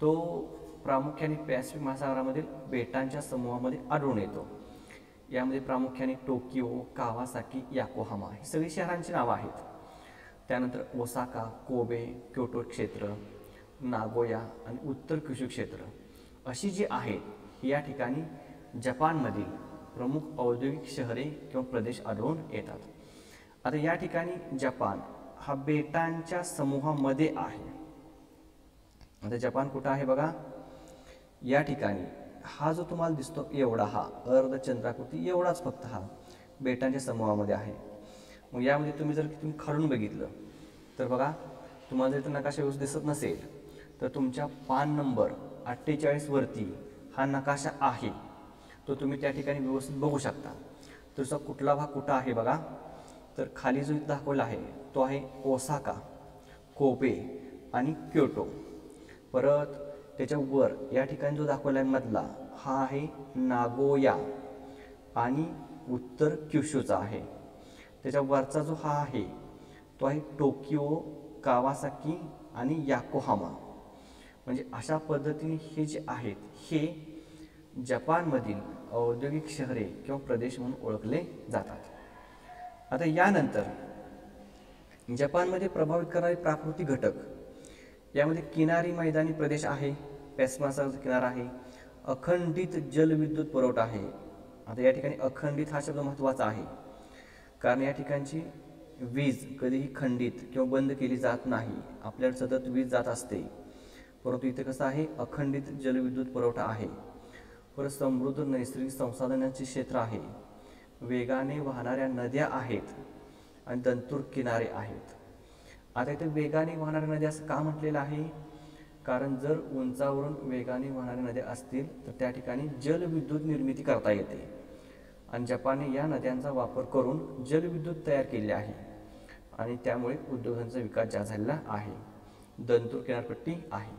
तो प्रामुख्याने पॅसिफिक महासागरामधील बेटांच्या समूहामध्ये आढळून येतो. यामध्ये प्रामुख्याने टोकियो, कावासाकी, याकोहामा ही सगळी शहरांची नावं आहेत. त्यानंतर ओसाका, कोबे, क्योटो क्षेत्र, नागोया आणि उत्तर क्युशू क्षेत्र अशी जी आहेत या ठिकाणी जपानमधील प्रमुख औद्योगिक शहरे किंवा प्रदेश आढळून येतात. आता या ठिकाणी जपान हा बेटांच्या समूहामध्ये आहे. आता जपान कुठं आहे बघा, या ठिकाणी हा जो तुम्हाला दिसतो एवढा हा अर्धचंद्राकृती एवढाच फक्त हा बेटांच्या समूहामध्ये आहे. मग यामध्ये तुम्ही खालून बघितलं तर बघा, तुम्हाला जर नकाशा व्यवस्थित दिसत नसेल तर तुमच्या पान नंबर 48 वरती हा नकाशा आहे तो तुम्ही त्या ठिकाणी व्यवस्थित बघू शकता. तुझा कुठला भाग कुठं आहे बघा, तर खाली जो दाखवला आहे तो आहे ओसाका, कोबे आणि क्योटो. परत त्याच्या वर या ठिकाणी जो दाखवला आहे मधला हा आहे नागोया आणि उत्तर क्युशूचा आहे. त्याच्या वरचा जो हा आहे तो आहे टोकियो, कावासाकी आणि याकोहामा. म्हणजे अशा पद्धतीने हे जे आहेत हे जपानमधील औद्योगिक शहरे किंवा प्रदेश म्हणून ओळखले जातात. आता यानंतर जपानमध्ये प्रभावित करणारे प्राकृतिक घटक, यामध्ये किनारी मैदानी प्रदेश आहे, पॅसिफिक महासागराचा किनारा आहे, अखंडित जलविद्युत पुरवठा आहे. आता या ठिकाणी अखंडित हा शब्द महत्त्वाचा आहे कारण या ठिकाणची वीज कधीही खंडित किंवा बंद केली जात नाही. आपल्याला सतत वीज जात असते, परंतु इथे कसं आहे अखंडित जलविद्युत पुरवठा आहे. परत समृद्ध नैसर्गिक संसाधनांचे क्षेत्र आहे, वेगाने वाहणाऱ्या नद्या आहेत आणि दंतूर किनारे आहेत. आता इथे वेगाने वाहणाऱ्या नद्या असं का म्हटलेलं आहे, कारण जर उंचावरून वेगाने वाहणाऱ्या नद्या असतील तर त्या ठिकाणी जलविद्युत निर्मिती करता येते आणि जपानने या नद्यांचा वापर करून जलविद्युत तयार केले आहे आणि त्यामुळे उद्योगांचा विकास जास्त झालेला आहे. दंतूर किनारपट्टी आहे.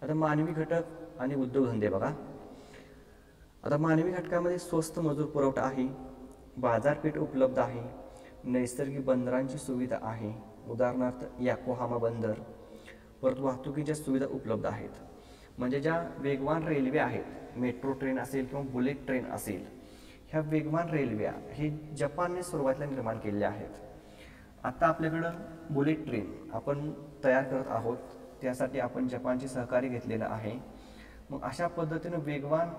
आता मानवी घटक आणि उद्योगधंदे बघा. आता मानवी घटकामध्ये स्वस्त मजूर पुरवठा आहे, बाजारपेठ उपलब्ध आहे, नैसर्गिक बंदरांची सुविधा आहे, उदाहरणार्थ याकोहामा बंदर. परत वाहतुकीच्या सुविधा उपलब्ध आहेत. म्हणजे ज्या वेगवान रेल्वे आहेत, मेट्रो ट्रेन असेल किंवा बुलेट ट्रेन असेल, ह्या वेगवान रेल्वे हे जपानने सुरुवातीला निर्माण केलेल्या आहेत. आता आपल्याकडं बुलेट ट्रेन आपण तयार करत आहोत, त्यासाठी आपण जपानचे सहकार्य घेतलेलं आहे. मग अशा पद्धतीने वेगवान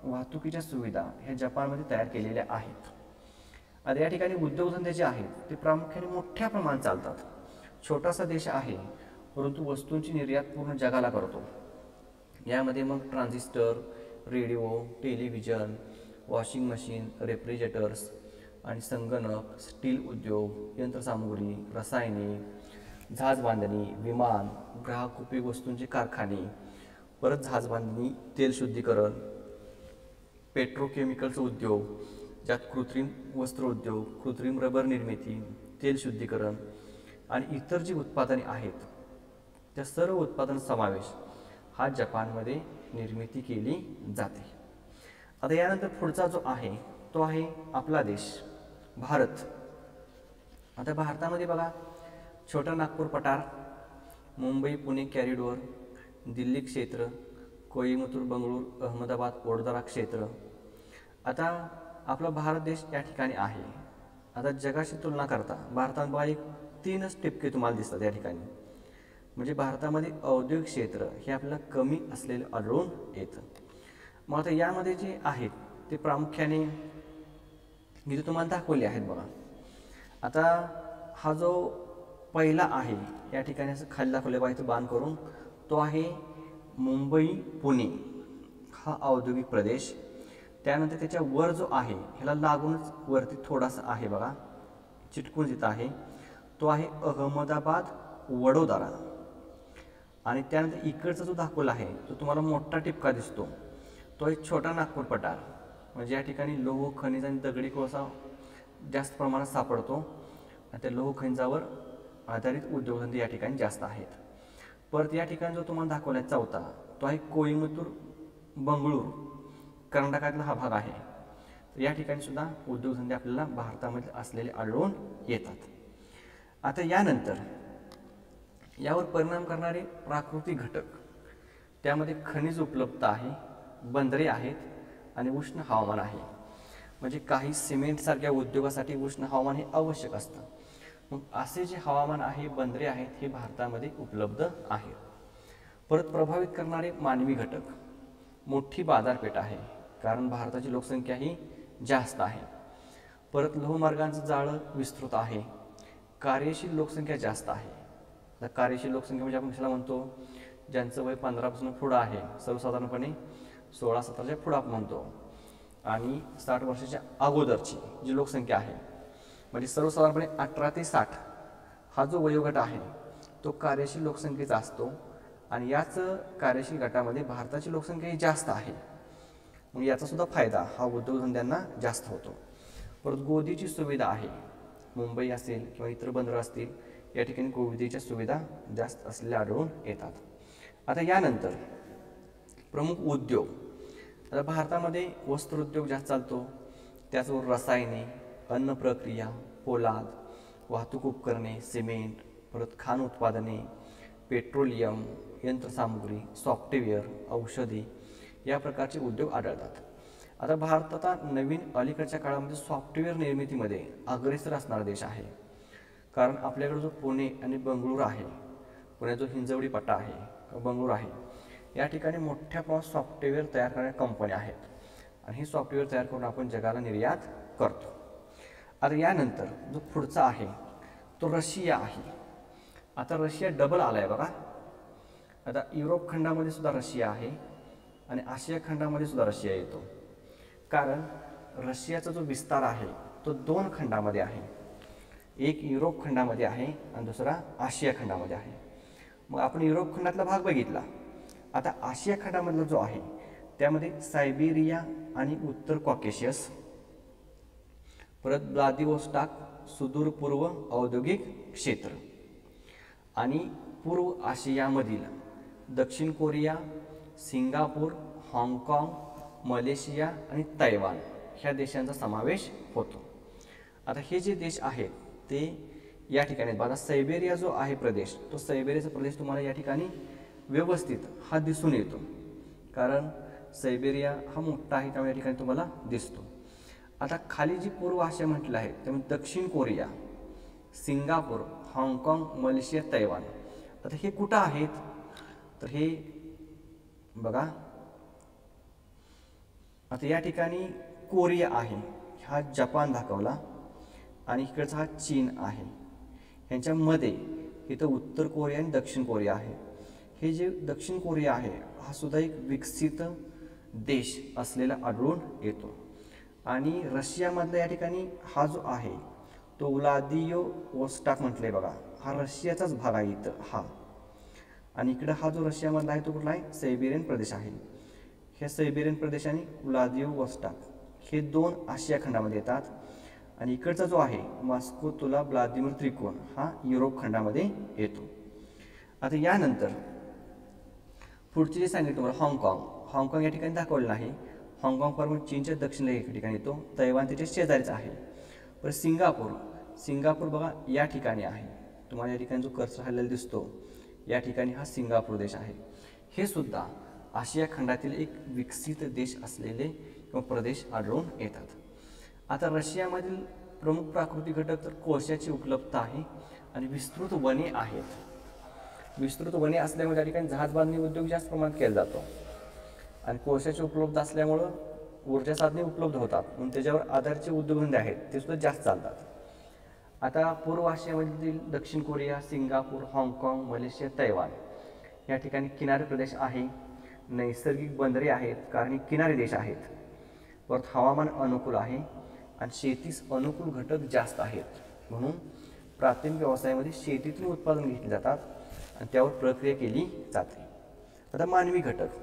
वाहतुकीच्या सुविधा ह्या जपानमध्ये तयार केलेल्या आहेत. आता या ठिकाणी उद्योगधंदे जे आहेत ते प्रामुख्याने मोठ्या प्रमाणात चालतात. छोटासा देश आहे परंतु वस्तूंची निर्यात पूर्ण जगाला करतो. यामध्ये मग transistor, radio, television, washing machine, refrigerators आणि संगणक, स्टील उद्योग, यंत्रसामुग्री, रसायने, जहाज बांधणी, विमान, ग्राहक उपयोग वस्तूंचे कारखाने, परत जहाज बांधणी, तेल शुद्धीकरण, पेट्रोकेमिकल्स उद्योग, ज्यात कृत्रिम वस्त्र उद्योग, कृत्रिम रबर निर्मिती, तेल शुद्धीकरण आणि इतर जी उत्पादने आहेत त्या सर्व उत्पादन समावेश हा जपानमध्ये निर्मिती केली जाते. आता यानंतर पुढचा जो आहे तो आहे आपला देश भारत. आता भारतामध्ये बघा, छोटा नागपूर पठार, मुंबई पुणे कॉरिडॉर, दिल्ली क्षेत्र, कोईमतूर बंगळूर अहमदाबाद वडोदरा क्षेत्र. आता आपला भारत देश या ठिकाणी आहे. आता जगाशी तुलना करता भारतात बघा एक 3च टिपके तुम्हाला दिसतात या ठिकाणी. म्हणजे भारतामध्ये औद्योगिक क्षेत्र हे आपल्याला कमी असलेले आढळून येतं. मग आता यामध्ये जे आहेत ते प्रामुख्याने मी जे तुम्हाला दाखवले आहेत बघा. आता हा जो पहिला आहे या ठिकाणी असं खाली दाखवले बघा इथं बाण करून, तो आहे मुंबई पुणे हा औद्योगिक प्रदेश. त्यानंतर त्याच्या वर जो आहे ह्याला लागूनच वरती थोडासा आहे बघा, चिटकून जिथं आहे तो आहे अहमदाबाद वडोदरा. आणि त्यानंतर इकडचा जो दाखवला आहे तो तुम्हाला मोठा टिपका दिसतो, तो एक छोटा नागपूर पठार. म्हणजे या ठिकाणी लोह खनिज आणि दगडी कोळसा जास्त प्रमाणात सापडतो आणि त्या लोह खनिजावर आधारित उद्योगधंदे या ठिकाणी जास्त आहेत. परत या ठिकाणी जो तुम्हाला दाखवला आहे चौथा, तो आहे कोइंबतूर बंगळूर, कर्नाटकातला हा भाग आहे. तर या ठिकाणी सुद्धा उद्योगधंदे आपल्याला भारतामध्ये असलेले आढळून येतात. आता यानंतर यावर परिणाम करणारे प्राकृतिक घटक, त्यामध्ये खनिज उपलब्ध आहे, बंदरे आहेत आणि उष्ण हवामान आहे. म्हणजे काही सिमेंटसारख्या उद्योगासाठी उष्ण हवामान हे आवश्यक असतं. मग असे जे हवामान आहे, बंदरे आहेत, हे भारतामध्ये उपलब्ध आहेत. परत प्रभावित करणारे मानवी घटक, मोठी बाजारपेठ आहे कारण भारताची लोकसंख्या ही जास्त आहे. परत लोहमार्गांचं जाळं विस्तृत आहे, कार्यशील लोकसंख्या जास्त आहे. आता कार्यशील लोकसंख्या म्हणजे आपण कशाला म्हणतो, ज्यांचं वय 15 पासून पुढं आहे, सर्वसाधारणपणे 16-17च्या पुढं आपण म्हणतो. आणि 60 वर्षाच्या अगोदरची जी लोकसंख्या आहे, म्हणजे सर्वसाधारणपणे 18 ते 60 हा जो वयोगट आहे तो कार्यशील लोकसंख्येचा असतो. आणि याच कार्यशील गटामध्ये भारताची लोकसंख्या ही जास्त आहे. मग याचा सुद्धा फायदा हा उद्योगधंद्यांना जास्त होतो. परत गोदीची सुविधा आहे, मुंबई असेल किंवा इतर बंदरं असतील, या ठिकाणी गोदीच्या सुविधा जास्त असलेल्या आढळून येतात. आता यानंतर प्रमुख उद्योग, आता भारतामध्ये वस्त्रोद्योग जास्त चालतो, त्याचबरोबर रसायने, अन्न प्रक्रिया, पोलाद, वाहतूक उपकरणे, सिमेंट, परत खाण उत्पादने, पेट्रोलियम, यंत्रसामुग्री, सॉफ्टवेअर, औषधी या प्रकारचे उद्योग आढळतात. आता भारत आता नवीन अलीकडच्या काळामध्ये सॉफ्टवेअर निर्मितीमध्ये अग्रेसर असणारा देश आहे. कारण आपल्याकडे जो पुणे आणि बंगळूर आहे, पुण्यात जो हिंजवडी पट्टा आहे, बंगळूर आहे, या ठिकाणी मोठ्या प्रमाणात सॉफ्टवेअर तयार करणाऱ्या कंपन्या आहेत आणि ही सॉफ्टवेअर तयार करून आपण जगाला निर्यात करतो. आता यानंतर जो पुढचा आहे तो रशिया आहे. आता रशिया डबल आला आहे बघा. आता युरोप खंडामध्ये सुद्धा रशिया आहे आणि आशिया खंडामध्ये सुद्धा रशिया येतो. कारण रशियाचा जो विस्तार आहे तो 2 खंडामध्ये आहे, एक युरोप खंडामध्ये आहे आणि दुसरा आशिया खंडामध्ये आहे. मग आपण युरोप खंडातला भाग बघितला. आता आशिया खंडामधला जो आहे त्यामध्ये सायबेरिया आणि उत्तर कॉकेशियस, परत व्लादिवोस्टॉक सुदूर पूर्व औद्योगिक क्षेत्र, आणि पूर्व आशियामधील दक्षिण कोरिया, सिंगापूर, हाँगकाँग, मलेशिया आणि तैवान ह्या देशांचा समावेश होतो. आता हे जे देश आहेत ते या ठिकाणी बघा, सायबेरिया जो आहे प्रदेश, तो सायबेरियाचा प्रदेश तुम्हाला या ठिकाणी व्यवस्थित हा दिसून येतो. कारण सायबेरिया हा मोठा आहे त्यामुळे या ठिकाणी तुम्हाला दिसतो. आता खाली जी पूर्व आशिया म्हटलं आहे त्यामुळे दक्षिण कोरिया, सिंगापूर, हाँगकाँग, मलेशिया, तैवान. आता हे कुठं आहेत तर हे बघा, आता या ठिकाणी कोरिया आहे, हा जपान दाखवला आणि इकडचा हा चीन आहे. ह्यांच्यामध्ये इथं उत्तर कोरिया आणि दक्षिण कोरिया आहे. हे जे दक्षिण कोरिया आहे हा सुद्धा एक विकसित देश असलेला आढळून येतो. आणि रशियामधला या ठिकाणी हा जो आहे तो व्लादिवोस्टॉक म्हटलंय बघा, हा रशियाचाच भाग आहे इथं हा. आणि इकडं हा जो रशियामधला आहे तो कुठला आहे, सायबेरियन प्रदेश आहे. ह्या सायबेरियन प्रदेश आणि व्लादिवोस्टॉक हे 2 आशिया खंडामध्ये येतात. आणि इकडचा जो आहे मॉस्को, तुला, व्लादिमीर त्रिकोण हा युरोप खंडामध्ये येतो. आता यानंतर पुढचे जे सांगितलं तुम्हाला हाँगकाँग, हाँगकाँग या ठिकाणी दाखवलेलं आहे. हाँगकाँग परत चीनच्या दक्षिणेला या ठिकाणी येतो, तैवान त्याच्या शेजारीच आहे. पण सिंगापूर, सिंगापूर बघा या ठिकाणी आहे, तुम्हाला या ठिकाणी जो कर्सर हललेला दिसतो या ठिकाणी हा सिंगापूर देश आहे. हे सुद्धा आशिया खंडातील एक विकसित देश असलेले किंवा प्रदेश आढळून येतात. आता रशियामधील प्रमुख प्राकृतिक घटक तर कोळशाची उपलब्धता आहे आणि विस्तृत वने आहेत. विस्तृत वने असल्यामुळे त्या ठिकाणी जहाज बांधणी उद्योग जास्त प्रमाणात केला जातो आणि कोळशाची उपलब्ध असल्यामुळं ऊर्जा साधने उपलब्ध होतात म्हणून त्याच्यावर आधारचे उद्योगधंदे आहेत ते सुद्धा जास्त चालतात. आता पूर्व आशियामधील दक्षिण कोरिया, सिंगापूर, हाँगकाँग, मलेशिया, तैवान या ठिकाणी किनारी प्रदेश आहे. नैसर्गिक बंदरे आहेत कारण हे किनारी देश आहेत. परत हवामान अनुकूल आहे आणि शेतीस अनुकूल घटक जास्त आहेत म्हणून प्राथमिक व्यवसायामध्ये शेतीतून उत्पादन घेतले जातात आणि त्यावर प्रक्रिया केली जाते. आता मानवी घटक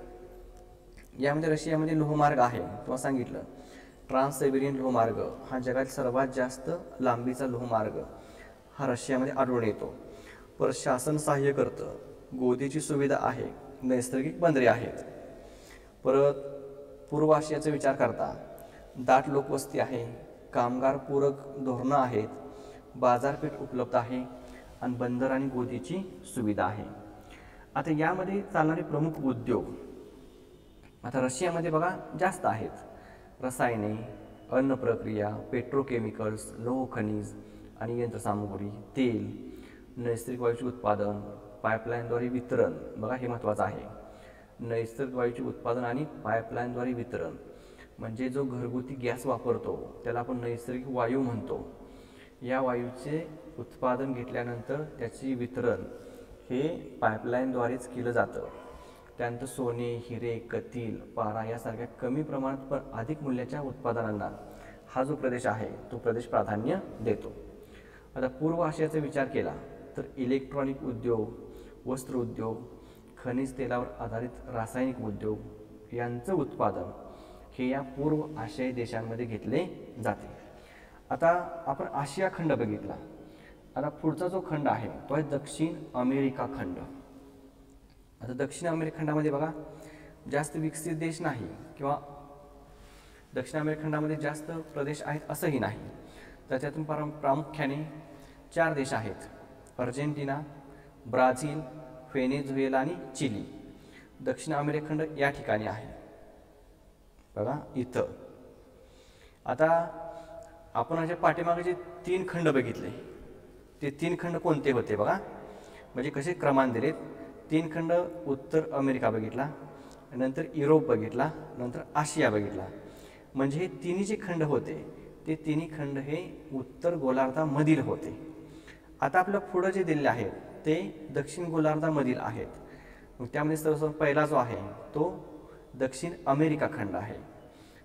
यामध्ये रशियामध्ये लोहमार्ग आहे. तुम्हाला सांगितलं ट्रान्स सायबेरियन लोहमार्ग हा जगात सर्वात जास्त लांबीचा लोहमार्ग हा रशियामध्ये आढळून येतो. परत शासन सहाय्य करतं, गोदीची सुविधा आहे, नैसर्गिक बंदरे आहेत. परत पूर्व आशियाचा विचार करता दाट लोकवस्ती आहे, कामगार पूरक धोरणं आहेत, बाजारपेठ उपलब्ध आहे आणि बंदर आणि गोदीची सुविधा आहे. आता यामध्ये चालणारे प्रमुख उद्योग आता रशियामध्ये बघा जास्त आहेत. रसायने, अन्न प्रक्रिया, पेट्रोकेमिकल्स, लोह खनिज आणि यंत्रसामुग्री, तेल, नैसर्गिक वायूचे उत्पादन, पाईपलाईनद्वारे वितरण. बघा हे महत्त्वाचं आहे. नैसर्गिक वायूचे उत्पादन आणि पाईपलाईनद्वारे वितरण म्हणजे जो घरगुती गॅस वापरतो त्याला आपण नैसर्गिक वायू म्हणतो. या वायूचे उत्पादन घेतल्यानंतर त्याचे वितरण हे पाईपलाईनद्वारेच केलं जातं. त्यानंतर सोने, हिरे, कथील, पारा यासारख्या कमी प्रमाणात पण अधिक मूल्याच्या उत्पादनांना हा जो प्रदेश आहे तो प्रदेश प्राधान्य देतो. आता पूर्व आशियाचा विचार केला तर इलेक्ट्रॉनिक उद्योग, वस्त्र उद्योग, खनिज तेलावर आधारित रासायनिक उद्योग यांचं उत्पादन हे या पूर्व आशियाई देशांमध्ये घेतले जाते. आता आपण आशिया खंड बघितला. आता पुढचा जो खंड आहे तो आहे दक्षिण अमेरिका खंड. आता दक्षिण अमेरिका खंडामध्ये बघा जास्त विकसित देश नाही किंवा दक्षिण अमेरिका खंडामध्ये जास्त प्रदेश आहेत असंही नाही. तर त्यातून प्रामुख्याने 4 देश आहेत: अर्जेंटिना, ब्राझील, व्हेनेझुएला आणि चिली. दक्षिण अमेरिका खंड या ठिकाणी आहे बघा इथं. आता आपण अशा पाठीमागे जे 3 खंड बघितले ते 3 खंड कोणते होते बघा, म्हणजे कसे क्रमांक दिलेत. 3 खंड उत्तर अमेरिका बघितला, नंतर युरोप बघितला, नंतर आशिया बघितला. म्हणजे हे तिन्ही जे खंड होते ते तिन्ही खंड हे उत्तर गोलार्धामधील होते. आता आपल्या पुढं जे दिलेले आहेत ते दक्षिण गोलार्धामधील आहेत. मग त्यामध्ये सर्वप्रथम पहिला जो आहे तो दक्षिण अमेरिका खंड आहे.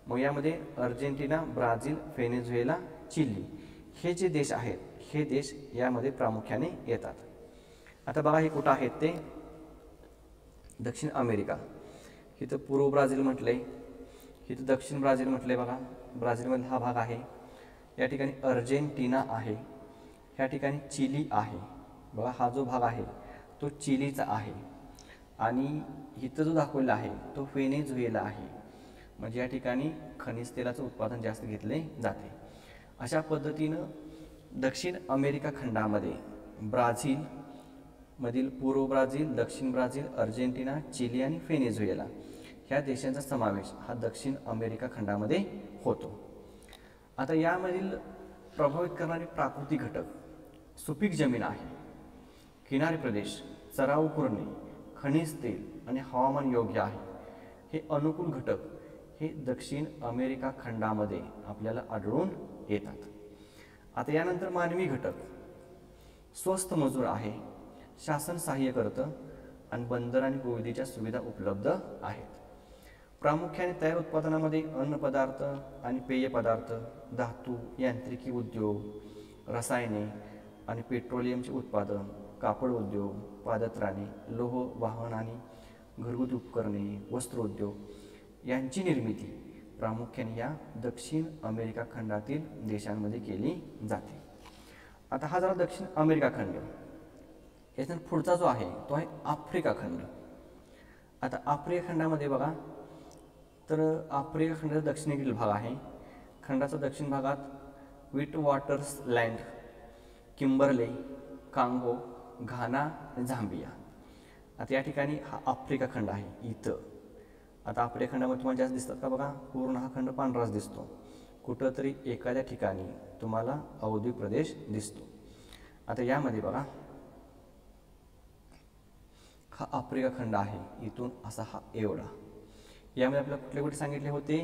मग यामध्ये अर्जेंटिना, ब्राझील, व्हेनेझुएला, चिली हे जे देश आहेत हे देश यामध्ये प्रामुख्याने येतात. आता बघा हे कुठं आहेत ते दक्षिण अमेरिका. इथं पूर्व ब्राझील म्हटलंय, इथं दक्षिण ब्राझील म्हटलंय. बघा ब्राझीलमध्ये हा भाग आहे. या ठिकाणी अर्जेंटिना आहे, या ठिकाणी चिली आहे. बघा हा जो भाग आहे तो चिलीचा आहे आणि इथं जो दाखवलेला आहे तो व्हेनेझुएला आहे. म्हणजे या ठिकाणी खनिज तेलाचं उत्पादन जास्त घेतले जाते. अशा पद्धतीनं दक्षिण अमेरिका खंडामध्ये ब्राझील मधील पूर्व ब्राझील, दक्षिण ब्राझील, अर्जेंटिना, चिली आणि व्हेनेझुएला ह्या देशांचा समावेश हा दक्षिण अमेरिका खंडामध्ये होतो. आता यामधील प्रभावित करणारे प्राकृतिक घटक सुपीक जमीन आहे, किनारी प्रदेश, चराऊ कुरणे, खनिज तेल आणि हवामान योग्य आहे. हे अनुकूल घटक हे दक्षिण अमेरिका खंडामध्ये आपल्याला आढळून येतात. आता यानंतर मानवी घटक स्वस्त मजूर आहे, शासन सहाय्य करतं आणि बंदर आणि गोदीच्या सुविधा उपलब्ध आहेत. प्रामुख्याने तयार उत्पादनामध्ये अन्न पदार्थ आणि पेय पदार्थ, धातू, यांत्रिकी उद्योग, रसायने आणि पेट्रोलियमचे उत्पादन, कापड उद्योग, पादत्राणे, लोह वाहन आणि घरगुती उपकरणे, वस्त्रोद्योग यांची निर्मिती प्रामुख्याने या दक्षिण अमेरिका खंडातील देशांमध्ये केली जाते. आता हा झाला दक्षिण अमेरिका खंड. याच्यानंतर पुढचा जो आहे तो आहे आफ्रिका खंड. आता आफ्रिका खंडामध्ये बघा तर आफ्रिका खंडाचा दक्षिणेकडील भाग आहे. खंडाचा दक्षिण भागात विट वॉटर्स लँड, किंबर्ले, कांगो, घाना आणि झांबिया. आता या ठिकाणी हा आफ्रिका खंड आहे इथं. आता आफ्रिका खंडामध्ये तुम्हाला जास्त दिसतात का बघा, पूर्ण हा खंड पांढराच दिसतो. कुठंतरी एखाद्या ठिकाणी तुम्हाला औद्योगिक प्रदेश दिसतो. आता यामध्ये बघा हा आफ्रिका खंड आहे, इथून असा हा एवढा. यामध्ये आपल्याला कुठले कुठे सांगितले होते?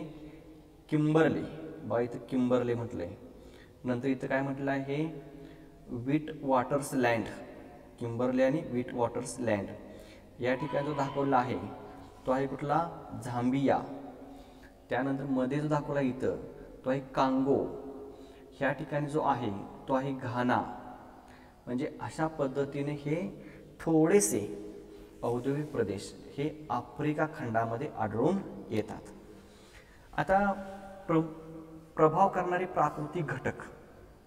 किंबर्ले. बघा इथं किंबर्ले म्हटलंय. नंतर इथं काय म्हटलं आहे? विट वॉटर्स लँड. किंबर्ले आणि विट वॉटर्स लँड या ठिकाणी जो दाखवला आहे तो आहे कुठला? झांबिया. त्यानंतर मध्ये जो दाखवला इथं तो आहे कांगो. ह्या ठिकाणी जो आहे तो आहे घाना. म्हणजे अशा पद्धतीने हे थोडेसे औद्योगिक प्रदेश हे आफ्रिका खंडामध्ये आढळून येतात. आता प्रभाव करणारे प्राकृतिक घटक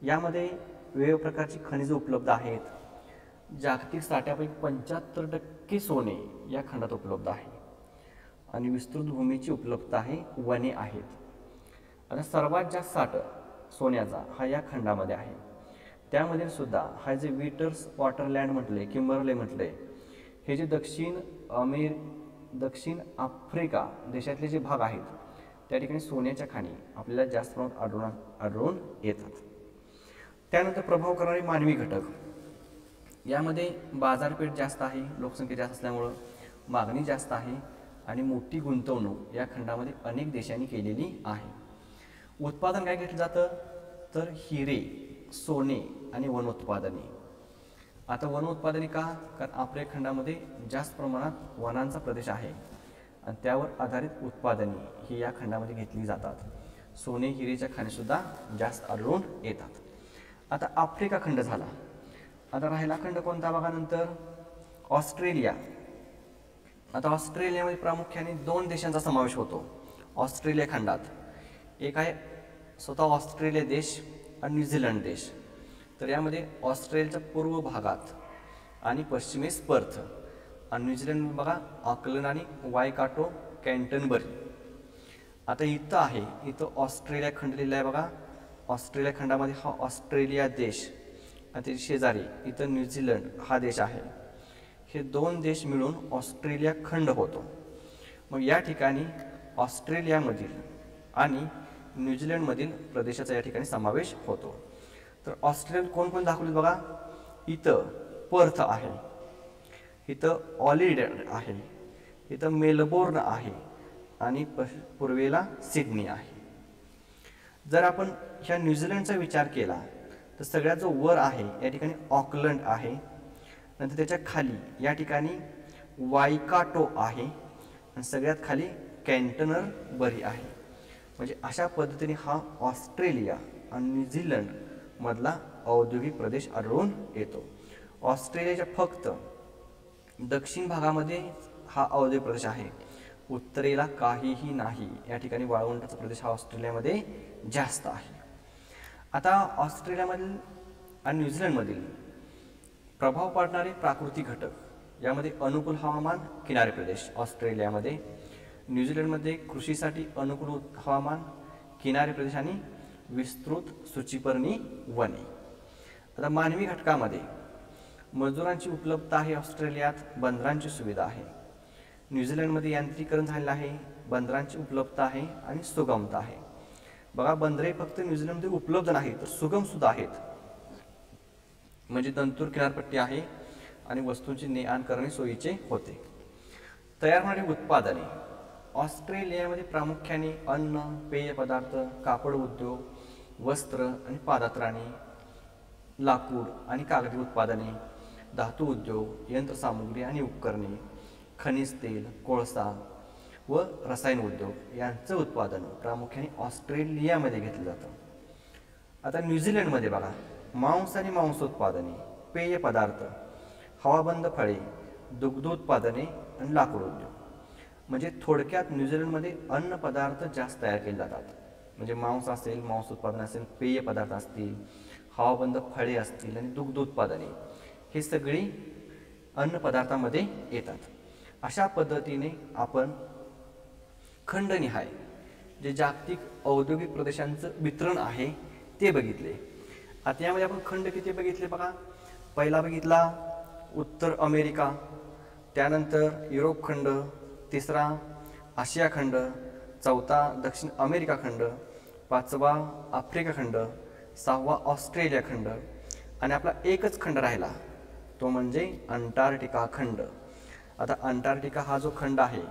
यामध्ये वेगवेगळ्या प्रकारची खनिजे उपलब्ध आहेत. जागतिक साठ्यापैकी 75% सोने या खंडात उपलब्ध आहे आणि विस्तृत भूमीची उपलब्धता आहे, वने आहेत. आता सर्वात जास्त साठा सोन्याचा हा या खंडामध्ये आहे. त्यामध्ये सुद्धा हा जे विटर्स वॉटरलँड म्हटले, किंबर्ले म्हटले, हे जे दक्षिण आफ्रिका देशातले जे भाग आहेत त्या ठिकाणी सोन्याच्या खाणी आपल्याला जास्त प्रमाणात आढळून येतात. त्यानंतर प्रभाव करणारे मानवी घटक यामध्ये बाजारपेठ जास्त आहे, लोकसंख्या जास्त असल्यामुळं मागणी जास्त आहे आणि मोठी गुंतवणूक या खंडामध्ये अनेक देशांनी केलेली आहे. उत्पादन काय घेतलं जातं? तर हिरे, सोने आणि वनोत्पादने. आता वनोत्पादने का? कारण आफ्रिका खंडामध्ये जास्त प्रमाणात वनांचा प्रदेश आहे आणि त्यावर आधारित उत्पादने ही या खंडामध्ये घेतली जातात. सोने, हिरेच्या खाणीसुद्धा जास्त आढळून येतात. आता आफ्रिका खंड झाला. आता राहिला खंड कोणता बघा नंतर? ऑस्ट्रेलिया. आता ऑस्ट्रेलियामध्ये प्रामुख्याने 2 देशांचा समावेश होतो ऑस्ट्रेलिया खंडात. एक आहे स्वतः ऑस्ट्रेलिया देश आणि न्यूझीलंड देश. तर यामध्ये ऑस्ट्रेलियाच्या पूर्व भागात आणि पश्चिमेस पर्थ आणि न्यूझीलंड बघा ऑकलंड आणि वायकाटो कॅन्टनबरी. आता इथं आहे, इथं ऑस्ट्रेलिया खंड लिहिला आहे बघा. ऑस्ट्रेलिया खंडामध्ये हा ऑस्ट्रेलिया देश आणि त्याचे शेजारी इथं न्यूझीलंड हा देश आहे. हे 2 देश मिळून ऑस्ट्रेलिया खंड होतो. मग या ठिकाणी ऑस्ट्रेलियामधील आणि न्यूझीलंडमधील प्रदेशाचा या ठिकाणी समावेश होतो. तर ऑस्ट्रेलियात कोण कोण दाखवले बघा? इथं पर्थ आहे, इथं ऑलिडेड आहे, इथं मेलबोर्न आहे आणि पूर्वेला सिडनी आहे. जर आपण ह्या न्यूझीलंडचा विचार केला तर सगळ्यात जो वर आहे या ठिकाणी ऑकलंड आहे, नंतर त्याच्या खाली या ठिकाणी वायकाटो आहे आणि सगळ्यात खाली कॅन्टनबरी आहे. म्हणजे अशा पद्धतीने हा ऑस्ट्रेलिया आणि न्यूझीलंड मधला औद्योगिक प्रदेश आढळून येतो. ऑस्ट्रेलियाच्या फक्त दक्षिण भागामध्ये हा औद्योगिक प्रदेश आहे, उत्तरेला काहीही नाही. या ठिकाणी वाळवंटाचा प्रदेश हा ऑस्ट्रेलियामध्ये जास्त आहे. आता ऑस्ट्रेलियामधील आणि न्यूझीलंडमधील प्रभाव पाडणारे प्राकृतिक घटक यामध्ये अनुकूल हवामान, किनारी प्रदेश ऑस्ट्रेलियामध्ये, न्यूझीलंडमध्ये कृषीसाठी अनुकूल हवामान, किनारी प्रदेश आणि विस्तृत सूचीपर्णी वने. आता मानवी घटकामध्ये मजुरांची उपलब्धता आहे ऑस्ट्रेलियात, बंदरांची सुविधा आहे. न्यूझीलंडमध्ये यांत्रिकरण झालेलं आहे, बंदरांची उपलब्धता आहे आणि सुगमता आहे. बघा बंदरे फक्त न्यूझीलंडमध्ये उपलब्ध नाही तर सुगम सुद्धा आहेत. म्हणजे तंतुर किनारपट्टी आहे आणि वस्तूंची ने-आण करणे सोयीचे होते. तयार होणारी उत्पादने ऑस्ट्रेलियामध्ये प्रामुख्याने अन्न, पेय पदार्थ, कापड उद्योग, वस्त्र आणि पादत्राणे, लाकूड आणि कागदी उत्पादने, धातू उद्योग, यंत्रसामुग्री आणि उपकरणे, खनिज तेल, कोळसा व रसायन उद्योग यांचं उत्पादन प्रामुख्याने ऑस्ट्रेलियामध्ये घेतलं जातं. आता न्यूझीलंडमध्ये बघा मांस आणि मांसोत्पादने, पेय पदार्थ, हवाबंद फळे, दुग्धोत्पादने आणि लाकूड उद्योग. म्हणजे थोडक्यात न्यूझीलंडमध्ये अन्न पदार्थ जास्त तयार केले जातात. म्हणजे मांस असेल, मांस उत्पादन असेल, पेय पदार्थ असतील, हवाबंद फळे असतील आणि दुग्धोत्पादने हे सगळी अन्न पदार्थामध्ये येतात. अशा पद्धतीने आपण खंडनिहाय जे जागतिक औद्योगिक प्रदेशांचं वितरण आहे ते बघितले. आता यामध्ये आपण खंड किती बघितले बघा. पहिला बघितला उत्तर अमेरिका, त्यानंतर युरोप खंड, तिसरा आशिया खंड, चौथा दक्षिण अमेरिका खंड, पाचवा आफ्रिका खंड, सहावा ऑस्ट्रेलिया खंड आणि आपला एकच खंड राहिला तो म्हणजे अंटार्क्टिका खंड. आता अंटार्क्टिका हा जो खंड आहे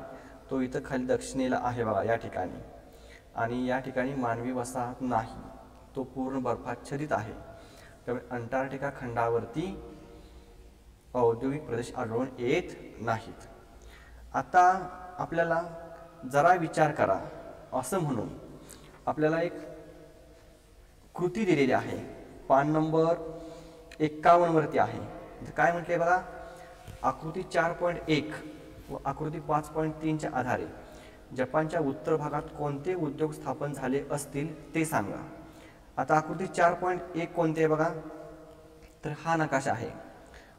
तो इथं खाली दक्षिणेला आहे बघा या ठिकाणी, आणि या ठिकाणी मानवी वसाहत नाही, तो पूर्ण बर्फाच्छादित आहे. त्यामुळे अंटार्क्टिका खंडावरती औद्योगिक प्रदेश आढळून येत नाहीत. आता आपल्याला जरा विचार करा, असं म्हणून आपल्याला एक कृती दिलेली आहे, पान नंबर 51 वरती आहे. काय म्हटले बघा, आकृती 4.1 व आकृती 5.3च्या आधारे जपानच्या उत्तर भागात कोणते उद्योग स्थापन झाले असतील ते सांगा. आता आकृती 4.1 कोणते आहे बघा, तर हा नकाशा आहे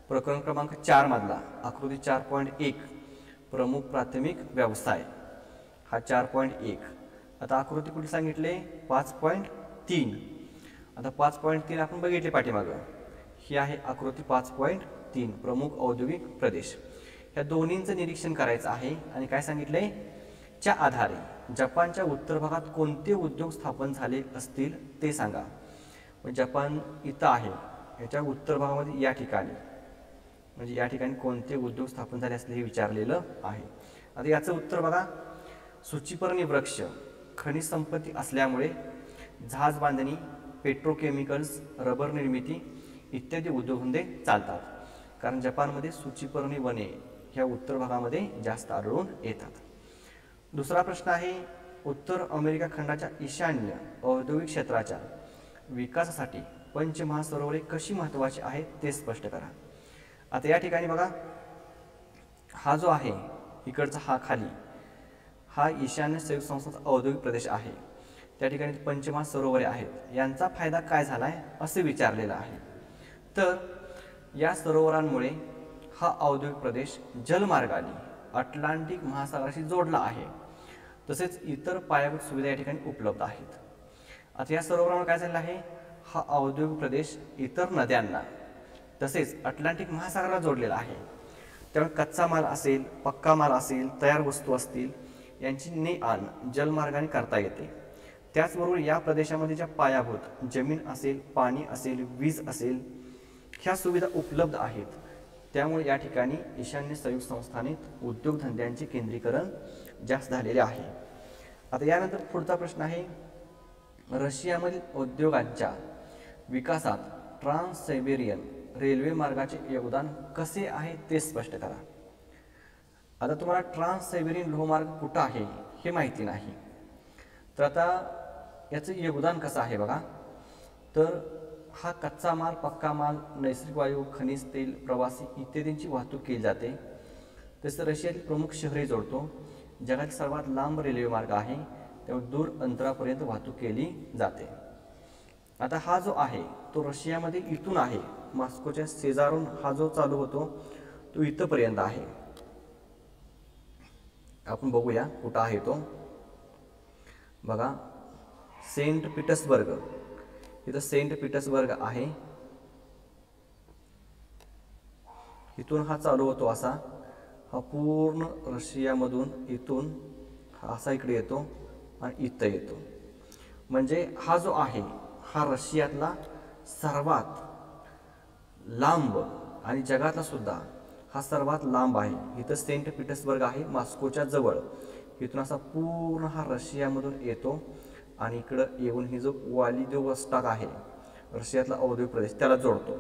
प्रकरण क्रमांक 4 मधला आकृती 4.1 प्रमुख प्राथमिक व्यवसाय हा 4.1. आता आकृती कुठे सांगितले 5.3. आता 5.3 आपण बघितले पाठीमागं, ही आहे आकृती 5.3 प्रमुख औद्योगिक प्रदेश. ह्या दोन्हींचं निरीक्षण करायचं आहे आणि काय सांगितले, च्या आधारे जपानच्या उत्तर भागात कोणते उद्योग स्थापन झाले असतील ते सांगा. म्हणजे जपान इथं आहे, याच्या उत्तर भागामध्ये या ठिकाणी, म्हणजे या ठिकाणी कोणते उद्योग स्थापन झाले असले हे विचारलेलं आहे. आता याचं उत्तर बघा, सूचीपर्णी वृक्ष, खनिज संपत्ती असल्यामुळे जहाज बांधणी, पेट्रोकेमिकल्स, रबर निर्मिती इत्यादी उद्योगधंदे चालतात. कारण जपानमध्ये सूचीपर्णी वने ह्या उत्तर भागामध्ये जास्त आढळून येतात. दुसरा प्रश्न आहे, उत्तर अमेरिका खंडाच्या ईशान्य औद्योगिक क्षेत्राच्या विकासासाठी पंचमहासरोवरे कशी महत्त्वाची आहेत ते स्पष्ट करा. आता या ठिकाणी बघा, हा जो आहे इकडचा हा खाली हा ईशान्य संयुक्त संस्थांचा औद्योगिक प्रदेश आहे. त्या ठिकाणी पंचमहासरोवरे आहेत, यांचा फायदा काय झालाय असे विचारलेलं आहे. तर या सरोवरांमुळे हा औद्योगिक प्रदेश जलमार्गाने अटलांटिक महासागराशी जोडला आहे. तसेच इतर पायाभूत सुविधा या ठिकाणी उपलब्ध आहेत. आता या सरोवरामुळे काय झालेलं आहे, हा औद्योगिक प्रदेश इतर नद्यांना तसेच अटलांटिक महासागराला जोडलेला आहे. त्यामुळे कच्चा माल असेल, पक्का माल असेल, तयार वस्तू असतील यांची ने-आण जलमार्गाने करता येते. त्याचबरोबर या प्रदेशामध्ये ज्या पायाभूत जमीन असेल, पाणी असेल, वीज असेल, ह्या सुविधा उपलब्ध आहेत. त्यामुळे या ठिकाणी ईशान्य संयुक्त संस्थानात उद्योगधंद्यांचे केंद्रीकरण जास्त झालेले आहे. आता यानंतर पुढचा प्रश्न आहे, रशियामधील उद्योगांच्या विकासात ट्रान्स सायबेरियन रेल्वे मार्गाचे योगदान कसे आहे ते स्पष्ट करा. आता तुम्हाला ट्रान्स सायबेरियन लोहमार्ग कुठं आहे हे माहिती नाही, तर आता याचं योगदान कसं आहे बघा. तर हा कच्चा माल, पक्का माल, नैसर्गिक वायू, खनिज तेल, प्रवासी इत्यादींची वाहतूक केली जाते. तसं रशियातील प्रमुख शहरे जोडतो. जगातील सर्वात लांब रेल्वे मार्ग आहे, त्यामुळे दूर अंतरापर्यंत वाहतूक केली जाते. आता हा जो आहे तो रशियामध्ये इथून आहे, मॉस्कोच्या शेजारून हा जो चालू होतो तो इथपर्यंत आहे. आपण बघूया कुठं आहे तो. बघा, सेंट पीटर्सबर्ग, इथं सेंट पीटर्सबर्ग आहे, इथून हा चालू होतो असा, हा पूर्ण रशियामधून इथून हा असा इकडे येतो आणि इथं येतो. म्हणजे हा जो आहे हा रशियातला सर्वात लांब आणि जगातला सुद्धा हा सर्वात लांब आहे. इथं सेंट पीटर्सबर्ग आहे मॉस्कोच्या जवळ, इथून असा पूर्ण हा रशियामधून येतो आणि इकडं येऊन ही जो व्लादिवोस्टॉक आहे रशियातला औद्योगिक प्रदेश त्याला जोडतो.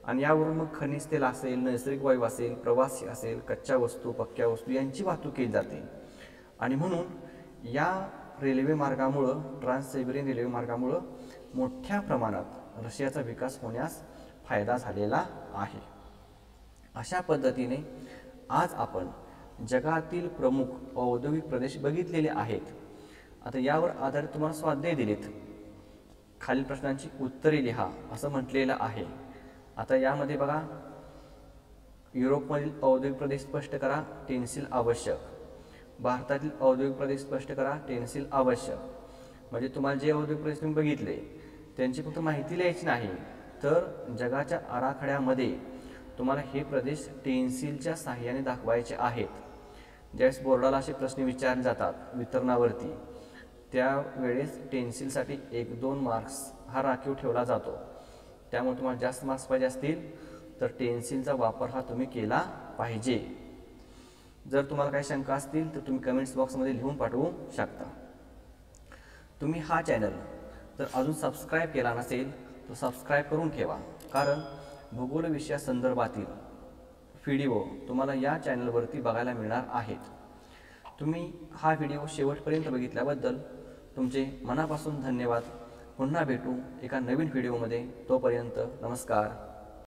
आणि यावरून मग खनिज तेल असेल, नैसर्गिक वायू असेल, प्रवासी असेल, कच्च्या वस्तू, पक्क्या वस्तू यांची वाहतूक केली जाते. आणि म्हणून या रेल्वे मार्गामुळं, ट्रान्स सायबेरियन रेल्वे मार्गामुळं मोठ्या प्रमाणात रशियाचा विकास होण्यास फायदा झालेला आहे. अशा पद्धतीने आज आपण जगातील प्रमुख औद्योगिक प्रदेश बघितलेले आहेत. आता यावर आधारित तुम्हाला स्वाध्याय दिलेत, खालील प्रश्नांची उत्तरे लिहा असं म्हटलेलं आहे. आता यामध्ये बघा, युरोपमधील औद्योगिक प्रदेश स्पष्ट करा, टेन्सिल आवश्यक. भारतातील औद्योगिक प्रदेश स्पष्ट करा, टेन्सिल आवश्यक. म्हणजे तुम्हाला जे औद्योगिक प्रदेश तुम्ही बघितले त्यांची फक्त माहिती लिहायची नाही, तर जगाच्या आराखड्यामध्ये तुम्हाला हे प्रदेश टेन्सिलच्या साहाय्याने दाखवायचे आहेत. ज्यावेळेस बोर्डाला असे प्रश्न विचारले जातात वितरणावरती, त्यावेळेस टेन्सिलसाठी 1-2 मार्क्स हा राखीव ठेवला जातो. त्यामुळे तुम्हाला जास्त मार्क्स पाहिजे असतील तर टेन्सिलचा वापर हा तुम्ही केला पाहिजे. जर तुम्हाला काही शंका असतील तर तुम्ही कमेंट्स बॉक्समध्ये लिहून पाठवू शकता. तुम्ही हा चॅनल जर अजून सबस्क्राईब केला नसेल तर सबस्क्राईब करून ठेवा, कारण भूगोल विषयासंदर्भातील व्हिडिओ तुम्हाला या चॅनलवरती बघायला मिळणार आहेत. तुम्ही हा व्हिडिओ शेवटपर्यंत बघितल्याबद्दल तुमचे मनापासून धन्यवाद. पुन्हा भेटू एका नवीन व्हिडिओमध्ये. तोपर्यंत नमस्कार.